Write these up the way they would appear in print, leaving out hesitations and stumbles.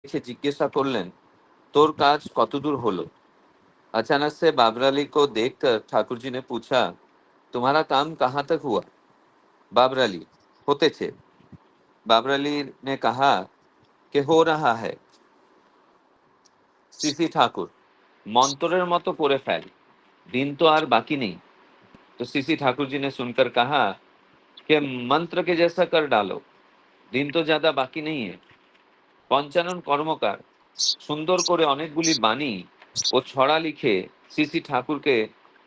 দেখে জিজ্ঞাসা করলেন, তোর কাজ কতদূর হলো? अचानक से बाबराली को देखकर ठाकुर जी ने पूछा, तुम्हारा काम कहाँ तक हुआ? बाबराली, होते थे। बाबराली ने कहा कि हो रहा है। सीसी ठाकुर, मंत्रेर मतो करे फेल, दिन तो आर बाकी नहीं। तो सीसी ठाकुर जी ने सुनकर कहा कि मंत्र के जैसा कर डालो, दिन तो ज्यादा बाकी नहीं है। পঞ্চানন কর্মকার সুন্দর করে অনেকগুলি বাণী ও ছড়া লিখে সিসি ঠাকুরকে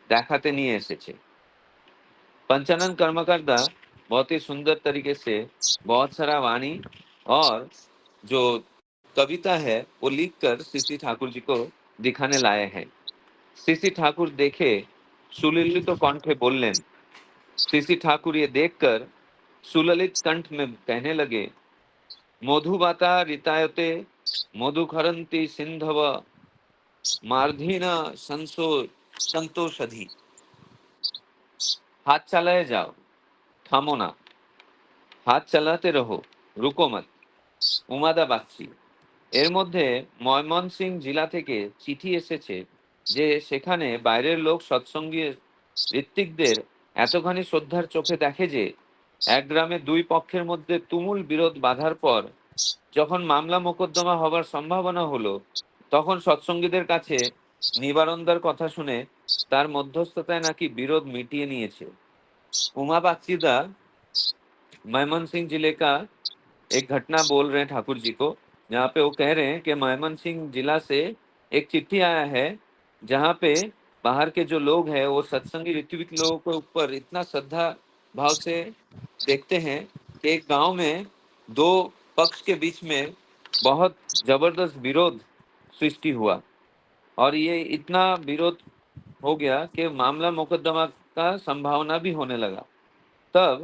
দেখাতে নিয়ে এসেছে। पंचानन कर्मकर्ता बहुत ही सुंदर तरीके से बहुत सारा वाणी और जो कविता है वो लिखकर सीसी ठाकुर जी को दिखाने लाए हैं। सीसी ठाकुर देखे सुललित कंठे बोललेन। सीसी ठाकुर ये देखकर सुललित कंठ में कहने लगे, मधुबाता ऋतायते मधुखरंती सिंधव मार्धिना संतोषधि। हाथ चलाए जाओ, থামো না, হাত চালাতে রহো, রুকো মত। উমাদা বাগচি। এর মধ্যে ময়মনসিং জেলা থেকে চিঠি এসেছে যে সেখানে বাইরের লোক সৎসঙ্গী ঋত্বিকদের এতখানি শ্রদ্ধার চোখে দেখে যে এক গ্রামে দুই পক্ষের মধ্যে তুমুল বিরোধ বাধার পর যখন মামলা মোকদ্দমা হবার সম্ভাবনা হলো, তখন সৎসঙ্গীদের কাছে নিবারণদার কথা শুনে তার মধ্যস্থতায় নাকি বিরোধ মিটিয়ে নিয়েছে। उमा बागचीदा मयमन सिंह जिले का एक घटना बोल रहे हैं ठाकुर जी को, जहाँ पे वो कह रहे हैं कि मयमन सिंह जिला से एक चिट्ठी आया है जहाँ पे बाहर के जो लोग हैं वो सत्संगी ऋत्विक लोगों के ऊपर इतना श्रद्धा भाव से देखते हैं कि एक गांव में दो पक्ष के बीच में बहुत जबरदस्त विरोध सृष्टि हुआ और ये इतना विरोध हो गया कि मामला मुकदमा का संभावना भी होने लगा। तब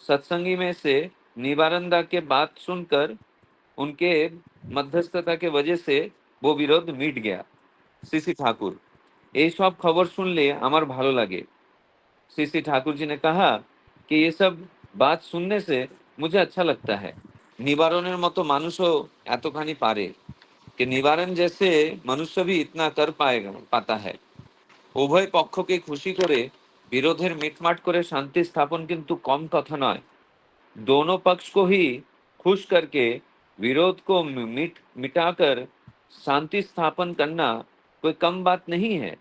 सत्संगी में से निवारंदा के बात सुनकर उनके मध्यस्थता के वजह से वो विरोध मिट गया। सीसी ठाकुर, ये सब खबर सुनले আমার ভালো লাগে। सीसी ठाकुर जी ने कहा कि ये सब बात सुनने से मुझे अच्छा लगता है। निवारণের মতো মানুষও এতখানি পারে कि निवारण जैसे मनुष्य भी इतना कर पाएगा पाता है। উভয় পক্ষকে খুশি করে বিরোধের মিটমাট করে শান্তি স্থাপন কিন্তু কম কথা নয়। दोनों पक्ष को ही खुश करके विरोध को मिटाकर शांति स्थापन करना कोई कम बात नहीं है।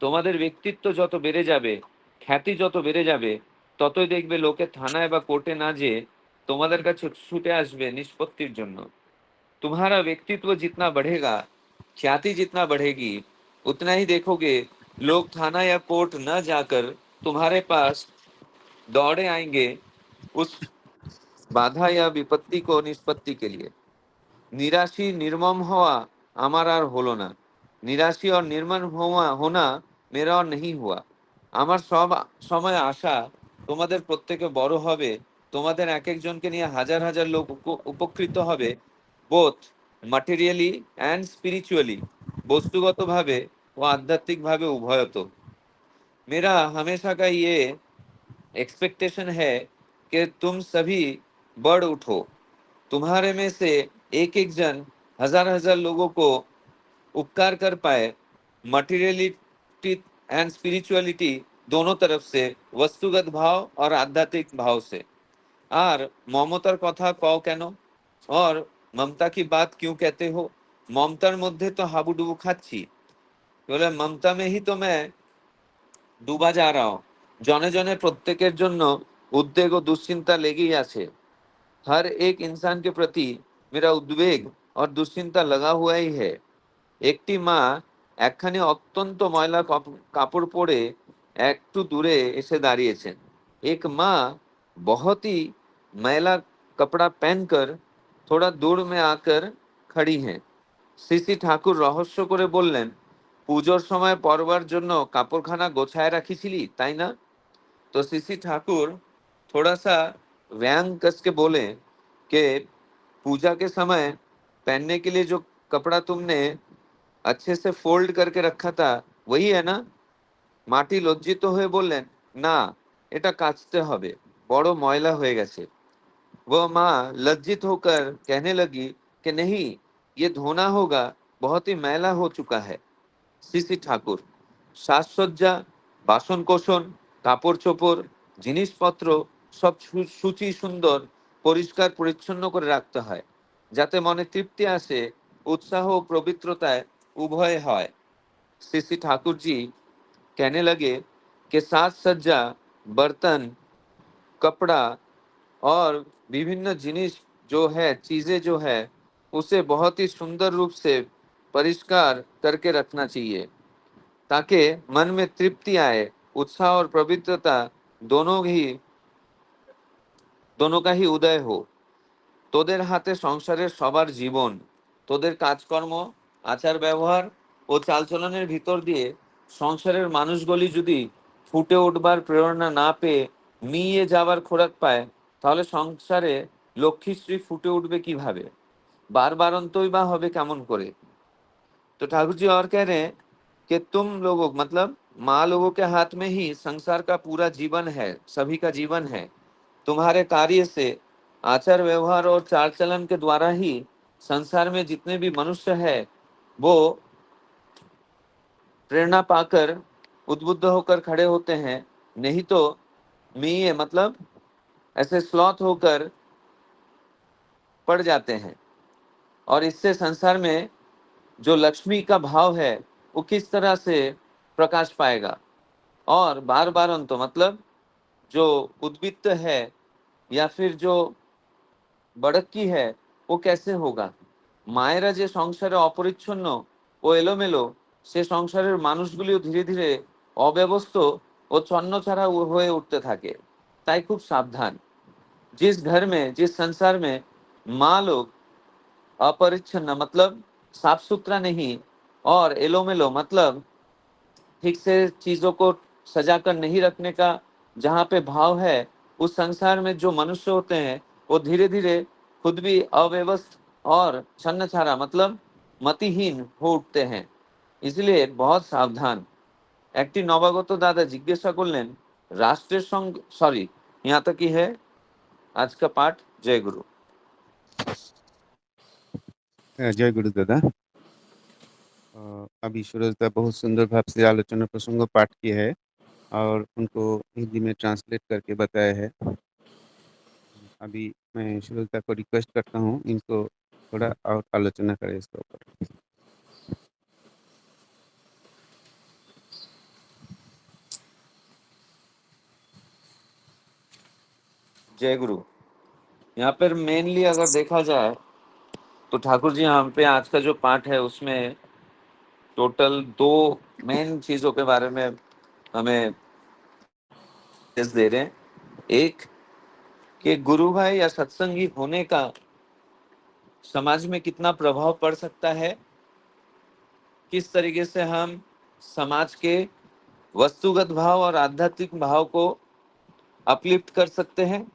তোমাদের ব্যক্তিত্ব যত বেড়ে যাবে, খ্যাতি যত বেড়ে যাবে, ততই দেখবে লোকে থানায় বা কোর্টে না যেয়ে তোমাদের কাছে ছুটে আসবে নিষ্পত্তির জন্য। तुम्हारा व्यक्तित्व जितना बढ़ेगा, ख्याति जितना बढ़ेगी, उतना ही देखोगे लोग थाना या कोर्ट न जाकर तुम्हारे पास दौड़े आएंगे उस बाधा या विपत्ति को निष्पत्ति के लिए। निराशी निर्मम हुआ আমার আর হলো না, নিরাশী और निर्मम हुआ होना मेरा और नहीं हुआ। আমার সব সময় আশা তোমাদের প্রত্যেকে বড় হবে, তোমাদের এক একজনকে নিয়ে হাজার হাজার লোক উপকৃত হবে, বোথ ম্যাটেরিয়ালি এন্ড স্পিরিচুয়ালি, বস্তুগতভাবে ও আধ্যাত্মিকভাবে উভয়ত। मेरा हमेशा का ये एक्सपेक्टेशन है कि तुम सभी बढ़ उठो, तुम्हारे में से एक एक जन हजार हजार लोगों को उपकार कर पाए, मटेरियलिटी एंड स्पिरिचुअलिटी दोनों तरफ से, वस्तुगत भाव और आध्यात्मिक भाव से। और ममतार कथा कओ केन, और ममता की बात क्यों कहते हो? ममतार मध्य तो हाबुडुबु खाচ্ছি, बोले ममता में ही तो मैं डूबा जा रहा हूँ। जने जने प्रत्येकेर जन्य उद्वेग और दुश्चिंता लेगेई आछे। हर एक इंसान के प्रति मेरा उद्वेग और दुश्चिंता लगा हुआ ही है। একটি মা একখানি অত্যন্ত ময়লা কাপড় পরে একটু দূরে এসে দাঁড়িয়েছেন। एक माँ बहुत ही मैला कपड़ा पहनकर थोड़ा दूर में आकर खड़ी हैं। সিসি ঠাকুর রহস্য করে বললেন, পুজোর সময় পরবার জন্য কাপড়খানা গোছায় রাখিছিলি তাই না? तो सीसी ठाकुर थोड़ा सा व्यंग कस के बोले कि पूजा के समय पहनने के लिए जो कपड़ा तुमने अच्छे से फोल्ड करके रखा था वही है ना? माटी लज्जित हुए बोललेन, ना, এটা কাচতে হবে, বড় ময়লা হয়ে গেছে। वो माँ लज्जित होकर कहने लगी कि नहीं, ये धोना होगा, बहुत ही मैला हो चुका है। শ্রী ঠাকুর, সাজসজ্জা, বাসনকোসন, কাপড় চোপড়, জিনিসপত্র সব সূচি সুন্দর, পরিষ্কার পরিচ্ছন্ন করে রাখতে হয়, যাতে মনে তৃপ্তি আসে, उत्साह ও पवित्रताয় उभय হয়। श्री श्री ठाकुर जी कहने लगे कि साज सज्जा, बर्तन, कपड़ा और विभिन्न जिनिस जो है, चीजें जो है, उसे बहुत ही सुंदर रूप से परिष्कार करके रखना चाहिए, ताकि मन में तृप्ति आए, उत्साह और पवित्रता दोनों ही दोनों का ही उदय हो। তোদের হাতে সংসারের সবার জীবন, তোদের কাজকর্ম, আচার ব্যবহার ও চালচলনের ভিতর দিয়ে সংসারের মানুষগুলি যদি ফুটে উঠবার প্রেরণা না পেয়ে মিয়ে যাবার খোরাক পায়, তাহলে সংসারে লক্ষ্মীশ্রী ফুটে উঠবে কিভাবে, বারবারন্তই বা হবে কেমন করে। तो ठाकुर जी और कह रहे हैं कि तुम लोगों मतलब माँ लोगों के हाथ में ही संसार का पूरा जीवन है, सभी का जीवन है। तुम्हारे कार्य से, आचार व्यवहार और चाल चलन के द्वारा ही संसार में जितने भी मनुष्य है वो प्रेरणा पाकर उद्बुद्ध होकर खड़े होते हैं, नहीं तो मीए मतलब ऐसे स्लॉथ होकर पड़ जाते हैं। और इससे संसार में जो लक्ष्मी का भाव है वो किस तरह से प्रकाश पाएगा। और बार बार अंत मतलब जो उद्वित्त है या फिर जो बड़क्की है वो कैसे होगा। মায়েরা যে সংসারে অপরিচ্ছন্ন ও এলোমেলো, সে সংসারের মানুষগুলিও ধীরে ধীরে অব্যবস্থ ও ছন্নছাড়া হয়ে উঠতে থাকে। তাই খুব সাবধান। जिस घर में, जिस संसार में माँ लोग अपरिच्छन्न मतलब साफ सुथरा नहीं और एलोमेलो मतलब ठीक से चीजों को सजा कर नहीं रखने का जहाँ पे भाव है, उस संसार में जो मनुष्य होते हैं वो धीरे धीरे खुद भी अव्यवस्थ और छन्नछाड़ा मतलब मतिहीन हो उठते हैं। इसलिए बहुत सावधान। একটি নবাগত দাদা জিজ্ঞাসা করলেন, রাষ্ট্রের সঙ্গে সরি यहाँ तक ही है आज का पाठ। जय गुरु। जय गुरु दादा। अभी सूरज दा बहुत सुंदर भाव से आलोचना प्रसंग पाठ किया है और उनको हिंदी में ट्रांसलेट करके बताया है। अभी मैं सूरज दा को रिक्वेस्ट करता हूँ इनको थोड़ा और आलोचना करें इसके ऊपर। जय गुरु। यहाँ पर मेनली अगर देखा जाए तो ठाकुर जी यहाँ पे आज का जो पाठ है उसमें टोटल दो मेन चीजों के बारे में हमें दे रहे हैं। एक कि गुरु भाई या सत्संगी होने का समाज में कितना प्रभाव पड़ सकता है, किस तरीके से हम समाज के वस्तुगत भाव और आध्यात्मिक भाव को अपलिफ्ट कर सकते हैं।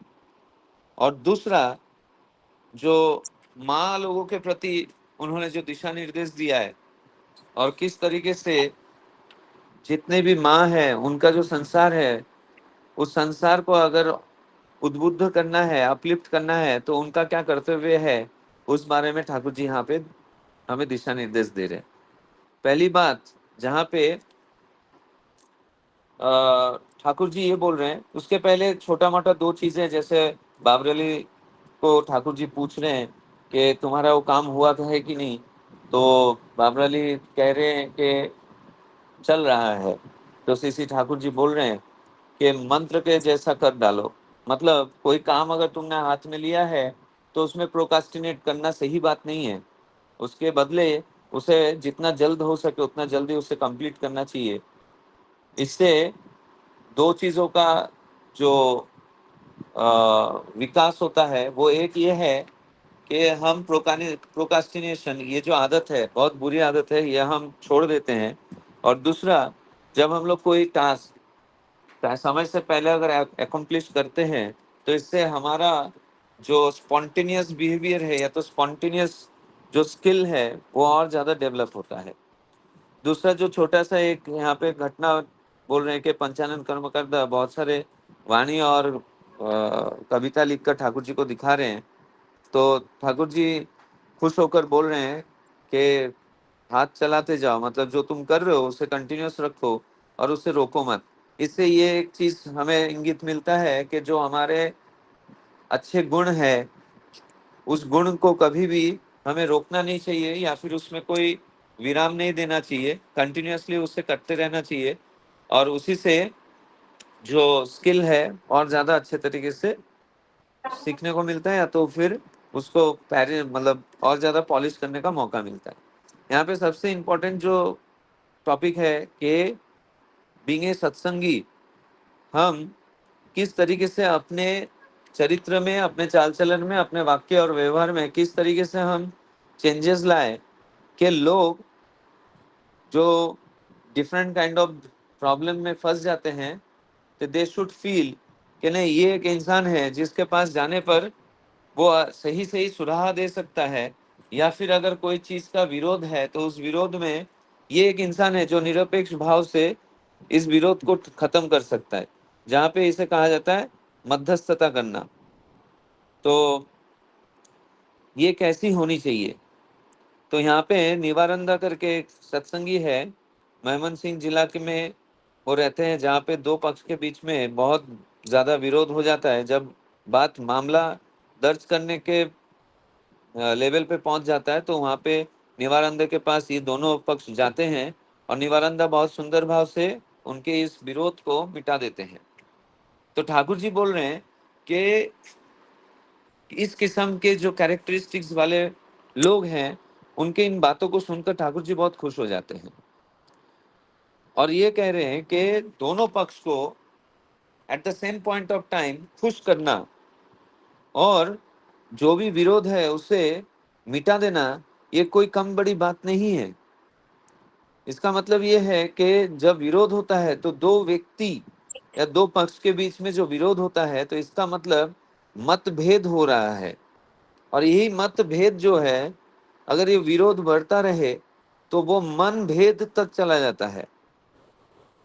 और दूसरा जो माँ लोगों के प्रति उन्होंने जो दिशा निर्देश दिया है और किस तरीके से जितने भी माँ है उनका जो संसार है, उस संसार को अगर उद्बुद्ध करना है, अपलिफ्ट करना है, तो उनका क्या कर्तव्य है, उस बारे में ठाकुर जी यहाँ पे हमें दिशा निर्देश दे रहे हैं। पहली बात जहाँ पे ठाकुर जी ये बोल रहे हैं, उसके पहले छोटा मोटा दो चीजें, जैसे बाबरली को ठाकुर जी पूछ रहे हैं कि तुम्हारा वो काम हुआ है कि नहीं, तो बाबरली कह रहे हैं कि चल रहा है। तो सीसी ठाकुर जी बोल रहे हैं कि मंत्र के जैसा कर डालो, मतलब कोई काम अगर तुमने हाथ में लिया है तो उसमें प्रोकास्टिनेट करना सही बात नहीं है। उसके बदले उसे जितना जल्द हो सके उतना जल्दी उसे कंप्लीट करना चाहिए। इससे दो चीजों का जो विकास होता है वो एक ये है कि हम प्रोकास्टिनेशन, ये जो आदत है बहुत बुरी आदत है, ये हम छोड़ देते हैं। और दूसरा, जब हम लोग कोई टास्क समय से पहले अगर अकम्प्लिश करते हैं तो इससे हमारा जो स्पॉन्टेनियस बिहेवियर है या तो स्पॉन्टेनियस जो स्किल है वो और ज़्यादा डेवलप होता है। दूसरा जो छोटा सा एक यहाँ पे घटना बोल रहे हैं कि पंचानन कर्मकर्ता बहुत सारे वाणी और कविता लिखकर ठाकुर जी को दिखा रहे हैं, तो ठाकुर जी खुश होकर बोल रहे हैं कि हाथ चलाते जाओ, मतलब जो तुम कर रहे हो उसे कंटिन्यूअस रखो और उसे रोको मत। इससे ये एक चीज हमें इंगित मिलता है कि जो हमारे अच्छे गुण है उस गुण को कभी भी हमें रोकना नहीं चाहिए या फिर उसमें कोई विराम नहीं देना चाहिए, कंटिन्यूअसली उसे करते रहना चाहिए और उसी से जो स्किल है और ज्यादा अच्छे तरीके से सीखने को मिलता है, या तो फिर उसको मतलब और ज्यादा पॉलिश करने का मौका मिलता है। यहाँ पे सबसे इम्पोर्टेंट जो टॉपिक है कि बीइंग ए सत्संगी, हम किस तरीके से अपने चरित्र में, अपने चाल चलन में, अपने वाक्य और व्यवहार में किस तरीके से हम चेंजेस लाए कि लोग जो डिफरेंट काइंड ऑफ प्रॉब्लम में फंस जाते हैं तो दे शुड फील कि नहीं, ये एक इंसान है जिसके पास जाने पर वो सही सही सुराह दे सकता है, या फिर अगर कोई चीज का विरोध है तो उस विरोध में ये एक इंसान है जो निरपेक्ष भाव से इस विरोध को खत्म कर सकता है, जहाँ पे इसे कहा जाता है मध्यस्थता करना। तो ये कैसी होनी चाहिए? तो यहाँ पे निवारंदा करके एक सत्संगी है, मेमन सिंह जिला के में वो रहते हैं, जहाँ पे दो पक्ष के बीच में बहुत ज्यादा विरोध हो जाता है। जब बात मामला दर्ज करने के लेवल पे पहुंच जाता है तो वहाँ पे निवारंदा के पास ये दोनों पक्ष जाते हैं और निवारंदा बहुत सुंदर भाव से उनके इस विरोध को मिटा देते हैं। तो ठाकुर जी बोल रहे हैं कि इस किस्म के जो कैरेक्टरिस्टिक्स वाले लोग हैं उनके इन बातों को सुनकर ठाकुर जी बहुत खुश हो जाते हैं और ये कह रहे हैं कि दोनों पक्ष को at the same point of time खुश करना और जो भी विरोध है उसे मिटा देना, ये कोई कम बड़ी बात नहीं है। इसका मतलब ये है कि जब विरोध होता है तो दो व्यक्ति या दो पक्ष के बीच में जो विरोध होता है तो इसका मतलब मतभेद हो रहा है, और यही मतभेद जो है, अगर ये विरोध बढ़ता रहे तो वो मन भेद तक चला जाता है।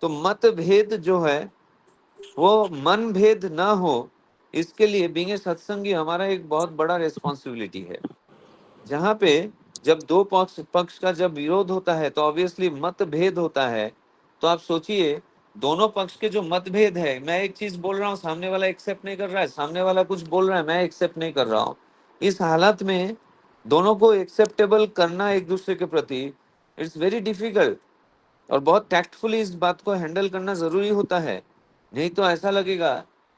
तो मतभेद जो है वो मन भेद ना हो, इसके लिए बीइंग ए सत्संगी हमारा एक बहुत बड़ा रिस्पॉन्सिबिलिटी है। जहाँ पे जब दो पक्ष का जब विरोध होता है तो ऑब्वियसली मतभेद होता है। तो आप सोचिए, दोनों पक्ष के जो मतभेद है, मैं एक चीज बोल रहा हूँ, सामने वाला एक्सेप्ट नहीं कर रहा है, सामने वाला कुछ बोल रहा है, मैं एक्सेप्ट नहीं कर रहा हूँ। इस हालत में दोनों को एक्सेप्टेबल करना एक दूसरे के प्रति, इट्स वेरी डिफिकल्ट, और बहुत टैक्टफुली इस बात को हैंडल करना जरूरी होता है। नहीं तो ऐसा लगेगा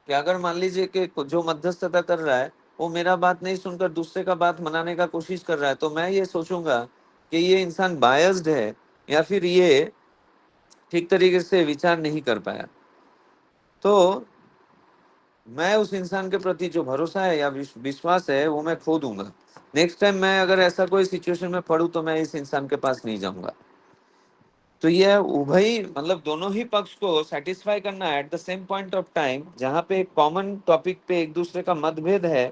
कि अगर मान लीजिए कि जो मध्यस्थता कर रहा है वो मेरा बात नहीं सुनकर दूसरे का बात मनाने का कोशिश कर रहा है, तो मैं ये सोचूंगा कि ये इंसान बायस्ड है या फिर ये ठीक तरीके से विचार नहीं कर पाया। तो मैं उस इंसान के प्रति जो भरोसा है या विश्वास है वो मैं खो दूंगा। नेक्स्ट टाइम मैं अगर ऐसा कोई सिचुएशन में पढ़ूं तो मैं इस इंसान के पास नहीं जाऊंगा। तो ये उभय मतलब दोनों ही पक्ष को सेटिस्फाई करना at the same point of time, जहाँ पे एक कॉमन टॉपिक पे एक दूसरे का मतभेद है,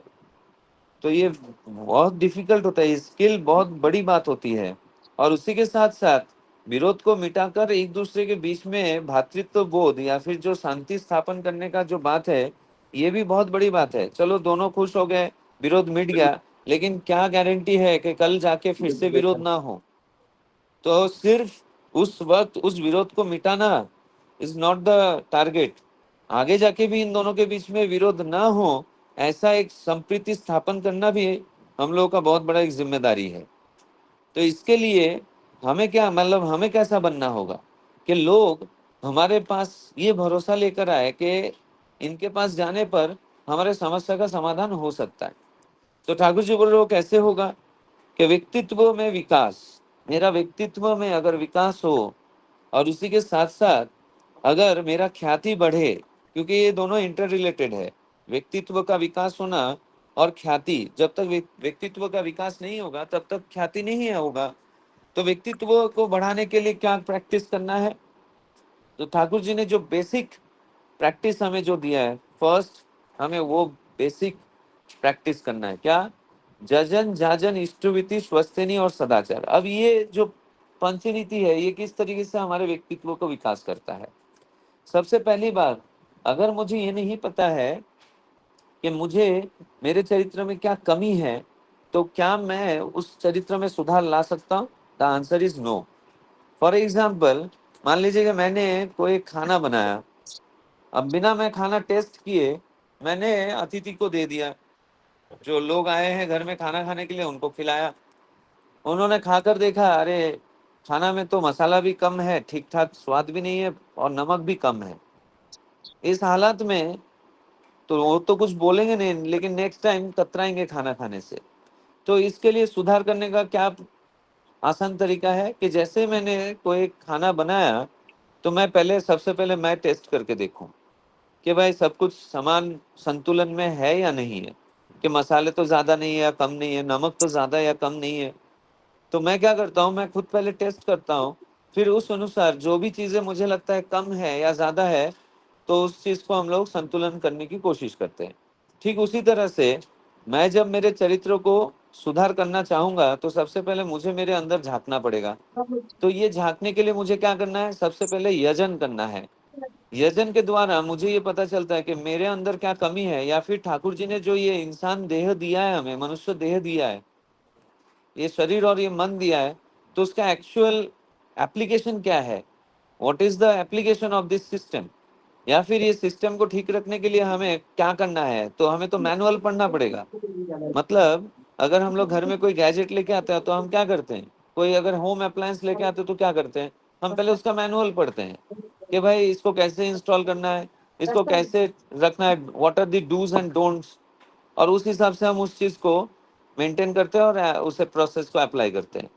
तो ये बहुत डिफिकल्ट होता है, स्किल बहुत बड़ी बात होती है। और उसी के साथ साथ विरोध को मिटाकर एक दूसरे के बीच में भ्रातृत्व बोध या फिर जो शांति स्थापन करने का जो बात है, ये भी बहुत बड़ी बात है। चलो दोनों खुश हो गए, विरोध मिट गया, लेकिन क्या गारंटी है कि कल जाके फिर से विरोध ना हो? तो सिर्फ उस वक्त उस विरोध को मिटाना इज नॉट द टारगेट। आगे जाके भी इन दोनों के बीच में विरोध ना हो, ऐसा एक संप्रीति स्थापन करना भी हम लोगों का बहुत बड़ा एक जिम्मेदारी है। तो इसके लिए हमें क्या मतलब हमें कैसा बनना होगा कि लोग हमारे पास ये भरोसा लेकर आए कि इनके पास जाने पर हमारे समस्या का समाधान हो सकता है। तो ठाकुर जी बोल रहे हो कैसे होगा कि व्यक्तित्व में विकास, मेरा व्यक्तित्व में अगर विकास हो और उसी के साथ साथ अगर मेरा ख्याति बढ़े, क्योंकि ये दोनों इंटर रिलेटेड है, व्यक्तित्व का विकास होना और ख्याति। जब तक व्यक्तित्व का विकास नहीं होगा तब तक ख्याति नहीं होगा। तो व्यक्तित्व को बढ़ाने के लिए क्या प्रैक्टिस करना है? तो ठाकुर जी ने जो बेसिक प्रैक्टिस हमें जो दिया है, फर्स्ट हमें वो बेसिक प्रैक्टिस करना है। क्या? जजन जाजन इष्टविति स्वस्थिनी और सदाचार। अब ये जो पंचनीति है ये किस तरीके से हमारे व्यक्तित्व को विकास करता है? सबसे पहली बात, अगर मुझे ये नहीं पता है कि मुझे मेरे चरित्र में क्या कमी है, तो क्या मैं उस चरित्र में सुधार ला सकता हूँ? The answer is no. For example, मान लीजिए कि मैंने कोई खाना बनाया, अब बिना मैं खाना टेस्ट किए मैंने अतिथि को दे दिया, जो लोग आए हैं घर में खाना खाने के लिए उनको खिलाया। उन्होंने खाकर देखा, अरे खाना में तो मसाला भी कम है, ठीक ठाक स्वाद भी नहीं है और नमक भी कम है। इस हालत में तो वो तो कुछ बोलेंगे नहीं, लेकिन नेक्स्ट टाइम कतराएंगे खाना खाने से। तो इसके लिए सुधार करने का क्या आसान तरीका है कि जैसे मैंने कोई खाना बनाया, तो मैं पहले सबसे पहले मैं टेस्ट करके देखूं कि भाई सब कुछ समान संतुलन में है या नहीं है, कि मसाले तो ज्यादा नहीं है या कम नहीं है, नमक तो ज्यादा या कम नहीं है। तो मैं क्या करता हूँ, मैं खुद पहले टेस्ट करता हूँ, फिर उस अनुसार जो भी चीजें मुझे लगता है कम है या ज्यादा है, तो उस चीज को हम लोग संतुलन करने की कोशिश करते हैं। ठीक उसी तरह से मैं जब मेरे चरित्र को सुधार करना चाहूंगा, तो सबसे पहले मुझे मेरे अंदर झांकना पड़ेगा। तो ये झांकने के लिए मुझे क्या करना है? सबसे पहले यजन करना है। यजन के द्वारा मुझे ये पता चलता है कि मेरे अंदर क्या कमी है, या फिर ठाकुर जी ने जो ये इंसान देह दिया है, हमें मनुष्य देह दिया है, ये शरीर और ये मन दिया है, तो उसका एक्चुअल एप्लीकेशन क्या है? What is the application of this system? या फिर ये सिस्टम को ठीक रखने के लिए हमें क्या करना है? तो हमें तो मैनुअल पढ़ना पड़ेगा। मतलब अगर हम लोग घर में कोई गैजेट लेके आते हैं तो हम क्या करते हैं? कोई अगर होम अप्लायंस लेके आते हैं तो क्या करते हैं? हम पहले उसका मैनुअल पढ़ते हैं कि भाई इसको कैसे इंस्टॉल करना है, इसको कैसे रखना है, what are the do's and don'ts, और उस हिसाब से हम उस चीज को मेंटेन करते हैं और उसे प्रोसेस को अप्लाई करते हैं।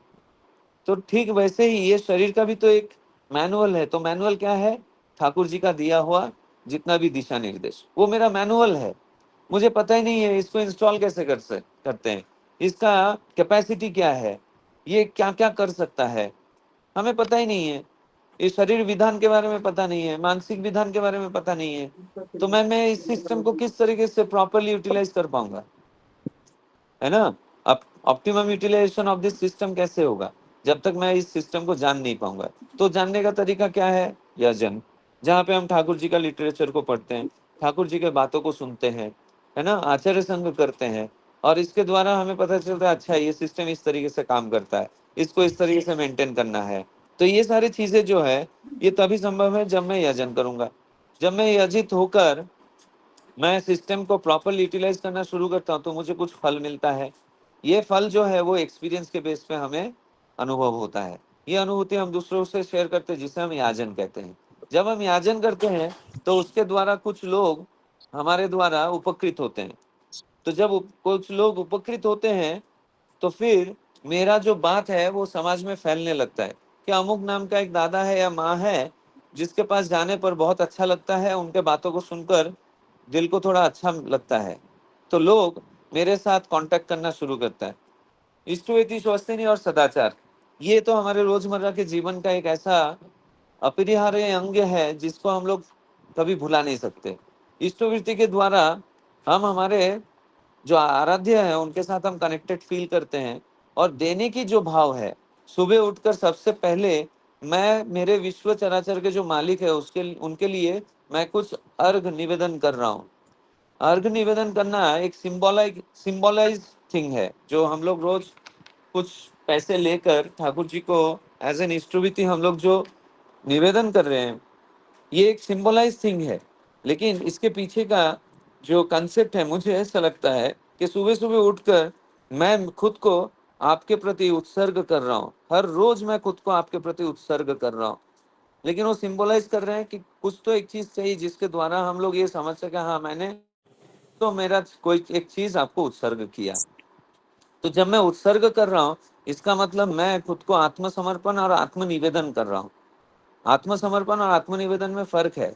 तो ठीक वैसे ही ये शरीर का भी तो एक मैनुअल है। तो मैनुअल क्या है? ठाकुर जी का दिया हुआ जितना भी दिशा निर्देश, वो मेरा मैनुअल है। मुझे पता ही नहीं है इसको इंस्टॉल कैसे करते हैं, इसका कैपेसिटी क्या है, ये क्या क्या कर सकता है, हमें पता ही नहीं है। इस शरीर विधान के बारे में पता नहीं है, मानसिक विधान के बारे में पता नहीं है। तो मैं इस सिस्टम को किस तरीके से प्रॉपरली यूटिलाइज कर पाऊंगा, है ना? अब optimum utilization of this system कैसे होगा जब तक मैं इस सिस्टम को जान नहीं पाऊंगा? तो जानने का तरीका क्या है? यजन, जहाँ पे हम ठाकुर जी का लिटरेचर को पढ़ते हैं, ठाकुर जी के बातों को सुनते हैं, है ना, आचार्य संग करते हैं, और इसके द्वारा हमें पता चलता है अच्छा ये सिस्टम इस तरीके से काम करता है, इसको इस तरीके से मेंटेन करना है। तो ये सारी चीजें जो है ये तभी संभव है जब मैं यजन करूंगा। जब मैं यजित होकर मैं सिस्टम को प्रॉपरली यूटिलाइज करना शुरू करता हूँ, तो मुझे कुछ फल मिलता है। ये फल जो है वो एक्सपीरियंस के बेस पे हमें अनुभव होता है। ये अनुभूति हम दूसरों से शेयर करते हैं, जिसे हम याजन कहते हैं। जब हम याजन करते हैं तो उसके द्वारा कुछ लोग हमारे द्वारा उपकृत होते हैं। तो जब कुछ लोग उपकृत होते हैं, तो फिर मेरा जो बात है वो समाज में फैलने लगता है कि अमुक नाम का एक दादा है या माँ है, जिसके पास जाने पर बहुत अच्छा लगता है, उनके बातों को सुनकर दिल को थोड़ा अच्छा लगता है। तो लोग मेरे साथ कांटेक्ट करना शुरू करता है। इष्टवेति स्वस्तिनी और सदाचार, ये तो हमारे रोजमर्रा के जीवन का एक ऐसा अपरिहार्य अंग है जिसको हम लोग कभी भुला नहीं सकते। इष्टवृत्ति के द्वारा हम हमारे जो आराध्य है उनके साथ हम कनेक्टेड फील करते हैं। और देने की जो भाव है, सुबह उठकर सबसे पहले मैं मेरे विश्व चराचर के जो मालिक है उसके उनके लिए मैं कुछ अर्घ निवेदन कर रहा हूँ। अर्घ निवेदन करना एक सिंबलाइज थिंग है, जो हम लोग रोज कुछ पैसे लेकर ठाकुर जी को एज एन इंस्ट्रूमेंट हम लोग जो निवेदन कर रहे हैं, ये एक सिंबलाइज थिंग है। लेकिन इसके पीछे का जो कंसेप्ट है, मुझे ऐसा लगता है कि सुबह सुबह उठकर मैं खुद को आपके प्रति उत्सर्ग कर रहा हूँ, हर रोज मैं खुद को आपके प्रति उत्सर्ग कर रहा हूँ। लेकिन वो सिंबलाइज कर रहे हैं कि कुछ तो एक चीज चाहिए जिसके द्वारा हम लोग ये समझ सके, हाँ मैंने तो मेरा कोई एक चीज आपको उत्सर्ग किया। तो जब मैं उत्सर्ग कर रहा हूँ, इसका मतलब मैं खुद को आत्मसमर्पण और आत्मनिवेदन कर रहा हूँ। आत्मसमर्पण और आत्मनिवेदन में फर्क है।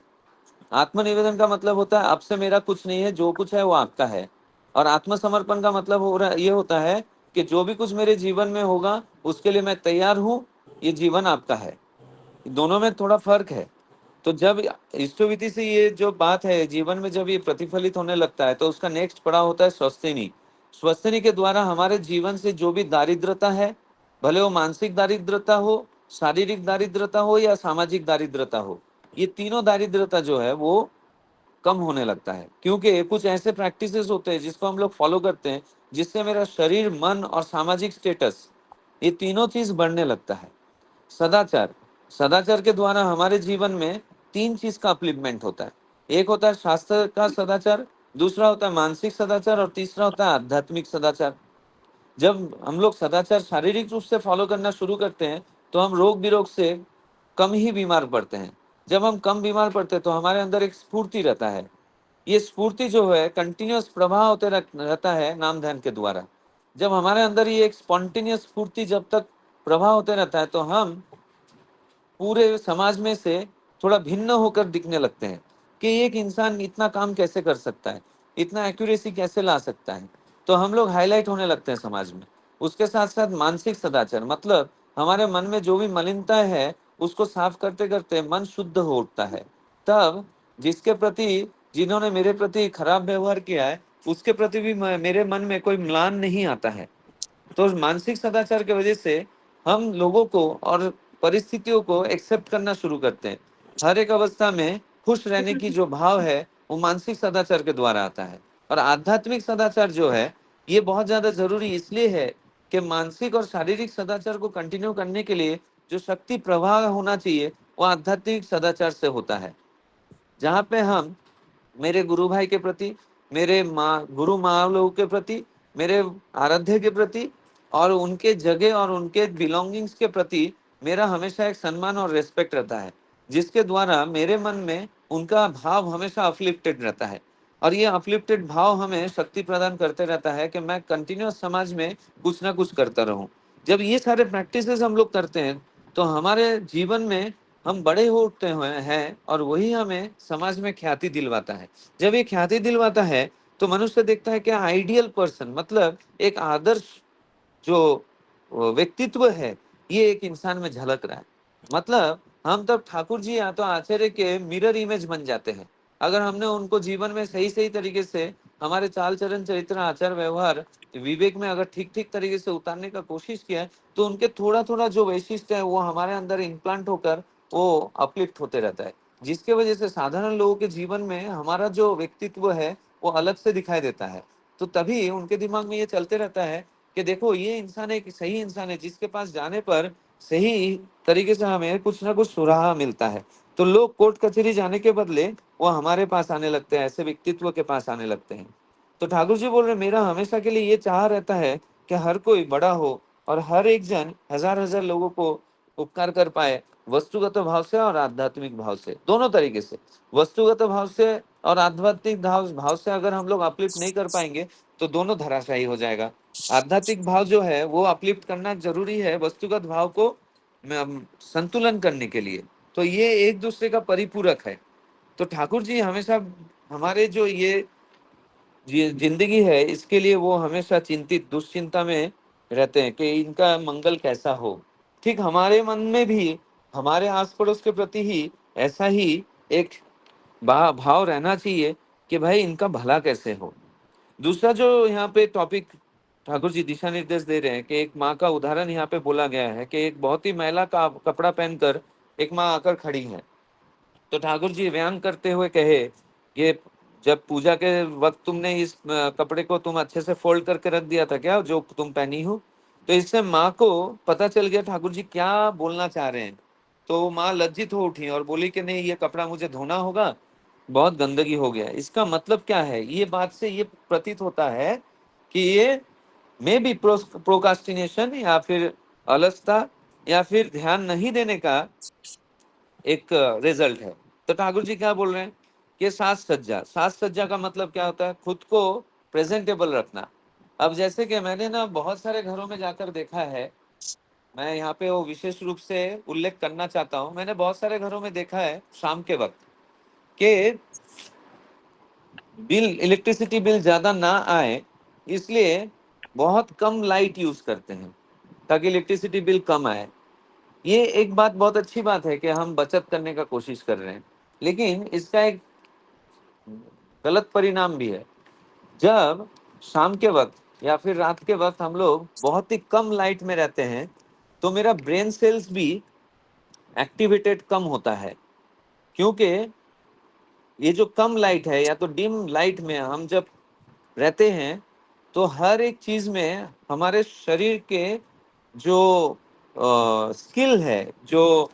आत्मनिवेदन का मतलब होता है अब से मेरा कुछ नहीं है, जो कुछ है वो आपका है। और आत्मसमर्पण का मतलब हो रहा ये होता है कि जो भी कुछ मेरे जीवन में होगा उसके लिए मैं तैयार हूँ, ये जीवन आपका है। दोनों में थोड़ा फर्क है। तो जब इष्टविधि से ये जो बात है जीवन में जब ये प्रतिफलित होने लगता है, तो उसका नेक्स्ट पड़ाव होता है स्वस्थिनी। स्वस्थिनी के द्वारा हमारे जीवन से जो भी दारिद्रता है, भले वो मानसिक दारिद्रता हो, शारीरिक दारिद्रता हो या सामाजिक दारिद्रता हो, ये तीनों दारिद्रता जो है वो कम होने लगता है, क्योंकि कुछ ऐसे प्रैक्टिसेस होते हैं जिसको हम लोग फॉलो करते हैं, जिससे मेरा शरीर, मन और सामाजिक स्टेटस, ये तीनों चीज बढ़ने लगता है। सदाचार, सदाचार के द्वारा हमारे जीवन में तीन चीज का अपलिफ्टमेंट होता है। एक होता है शास्त्र का सदाचार, दूसरा होता है मानसिक सदाचार, और तीसरा होता है आध्यात्मिक सदाचार। जब हम लोग सदाचार शारीरिक रूप से फॉलो करना शुरू करते हैं, तो हम रोग विरोग से कम ही बीमार पड़ते हैं। जब हम कम बीमार पड़ते हैं तो हमारे अंदर एक स्फूर्ति रहता है। ये स्फूर्ति जो है कंटिन्यूअस प्रवाह होते रहता है नाम ध्यान के द्वारा। जब हमारे अंदर ये एक स्पॉन्टेनियस स्फूर्ति जब तक प्रवाह होते रहता है, तो हम पूरे समाज में से थोड़ा भिन्न होकर दिखने लगते हैं कि एक इंसान इतना काम कैसे कर सकता है, इतना एक्यूरेसी कैसे ला सकता है। तो हम लोग हाईलाइट होने लगते हैं समाज में। उसके साथ साथ मानसिक सदाचार, मतलब हमारे मन में जो भी मलिनता है उसको साफ करते करते मन शुद्ध हो उठता है। तब जिसके प्रति, जिन्होंने मेरे प्रति खराब व्यवहार किया है, उसके प्रति भी मेरे मन में कोई म्लान नहीं आता है। तो मानसिक सदाचार की वजह से हम लोगों को और परिस्थितियों को एक्सेप्ट करना शुरू करते हैं। हर एक अवस्था में खुश रहने की जो भाव है वो मानसिक सदाचार के द्वारा आता है। और आध्यात्मिक सदाचार जो है, ये बहुत ज्यादा जरूरी इसलिए है कि मानसिक और शारीरिक सदाचार को कंटिन्यू करने के लिए जो शक्ति प्रवाह होना चाहिए वो आध्यात्मिक सदाचार से होता है। जहाँ पे हम मेरे गुरु भाई के प्रति, मेरे माँ गुरु माँ लोगों के प्रति, मेरे आराध्य के प्रति और उनके जगह और उनके बिलोंगिंग्स के प्रति मेरा हमेशा एक सम्मान और रेस्पेक्ट रहता है, जिसके द्वारा मेरे मन में उनका भाव हमेशा अपलिफ्टेड रहता है। और ये अपलिफ्टेड भाव हमें शक्ति प्रदान करते रहता है कि मैं कंटिन्यूअस समाज में कुछ ना कुछ करता रहूं। जब ये सारे प्रैक्टिसेस हम लोग करते हैं, तो हमारे जीवन में हम बड़े हो उठते हुए हैं और वही हमें समाज में ख्याति दिलवाता है। जब ये ख्याति दिलवाता है तो मनुष्य देखता है कि आइडियल पर्सन, मतलब एक आदर्श जो व्यक्तित्व है, ये एक इंसान में झलक रहा है। मतलब हम तब ठाकुर जी या तो आचार्य के मिरर इमेज बन जाते हैं। अगर हमने उनको जीवन में सही सही तरीके से हमारे चाल चलन चरित्र आचार व्यवहार विवेक में अगर ठीक ठीक तरीके से उतारने का कोशिश किया है, तो उनके थोड़ा थोड़ा जो वैशिष्ट्य है वो हमारे अंदर इम्प्लांट होकर वो अपलिफ्ट होते रहता है, जिसके वजह से साधारण लोगों के जीवन में हमारा जो व्यक्तित्व है वो अलग से दिखाई देता है। तो तभी उनके दिमाग में ये चलते रहता है कि देखो ये इंसान एक सही इंसान है, जिसके पास जाने पर सही तरीके से हमें कुछ ना कुछ सुराहा मिलता है। तो लोग कोर्ट कचहरी जाने के बदले वो हमारे पास आने लगते हैं, ऐसे व्यक्तित्व के पास आने लगते हैं। तो ठाकुर जी बोल रहे मेरा हमेशा के लिए ये चाह रहता है कि हर कोई बड़ा हो और हर एक जन हजार हजार लोगों को उपकार कर पाए, वस्तुगत भाव से और आध्यात्मिक भाव से, दोनों तरीके से। वस्तुगत भाव से और आध्यात्मिक भाव से अगर हम लोग अपलिफ्ट नहीं कर पाएंगे तो दोनों धराशायी हो जाएगा। आध्यात्मिक भाव जो है वो अपलिफ्ट करना जरूरी है वस्तुगत भाव को संतुलन करने के लिए। तो ये एक दूसरे का परिपूरक है। तो ठाकुर जी हमेशा हमारे जो ये जिंदगी है इसके लिए वो हमेशा चिंतित, दुश्चिंता में रहते हैं कि इनका मंगल कैसा हो। ठीक हमारे मन में भी हमारे आस पड़ोस के प्रति ही ऐसा ही एक भाव रहना चाहिए कि भाई इनका भला कैसे हो। दूसरा जो यहाँ पे टॉपिक ठाकुर जी दिशा निर्देश दे रहे हैं कि एक माँ का उदाहरण यहाँ पे बोला गया है कि एक बहुत ही मैला का कपड़ा पहनकर एक माँ आकर खड़ी है। तो ठाकुर जी व्यंग करते हुए कहे कि जब पूजा के वक्त तुमने इस कपड़े को तुम अच्छे से फोल्ड करके रख दिया था क्या, जो तुम पहनी हो। तो इससे माँ को पता चल गया ठाकुर जी क्या बोलना चाह रहे हैं। तो माँ लज्जित हो उठी और बोली कि नहीं, ये कपड़ा मुझे धोना होगा, बहुत गंदगी हो गया। इसका मतलब क्या है, ये बात से ये प्रतीत होता है कि ये मे बी प्रोकास्टिनेशन या फिर अलसता या फिर ध्यान नहीं देने का एक रिजल्ट है। तो ठाकुर जी क्या बोल रहे हैं कि साज सज्जा, साज सज्जा का मतलब क्या होता है, खुद को प्रेजेंटेबल रखना। अब जैसे कि मैंने ना बहुत सारे घरों में जाकर देखा है, मैं यहाँ पे वो विशेष रूप से उल्लेख करना चाहता हूँ। मैंने बहुत सारे घरों में देखा है शाम के वक्त कि बिल, इलेक्ट्रिसिटी बिल ज्यादा ना आए इसलिए बहुत कम लाइट यूज करते हैं ताकि इलेक्ट्रिसिटी बिल कम आए। ये एक बात, बहुत अच्छी बात है कि हम बचत करने का कोशिश कर रहे हैं, लेकिन इसका एक गलत परिणाम भी है। जब शाम के वक्त या फिर रात के वक्त हम लोग बहुत ही कम लाइट में रहते हैं, तो मेरा ब्रेन सेल्स भी एक्टिवेटेड कम होता है, क्योंकि ये जो कम लाइट है या तो डिम लाइट में हम जब रहते हैं, तो हर एक चीज में हमारे शरीर के जो स्किल है, जो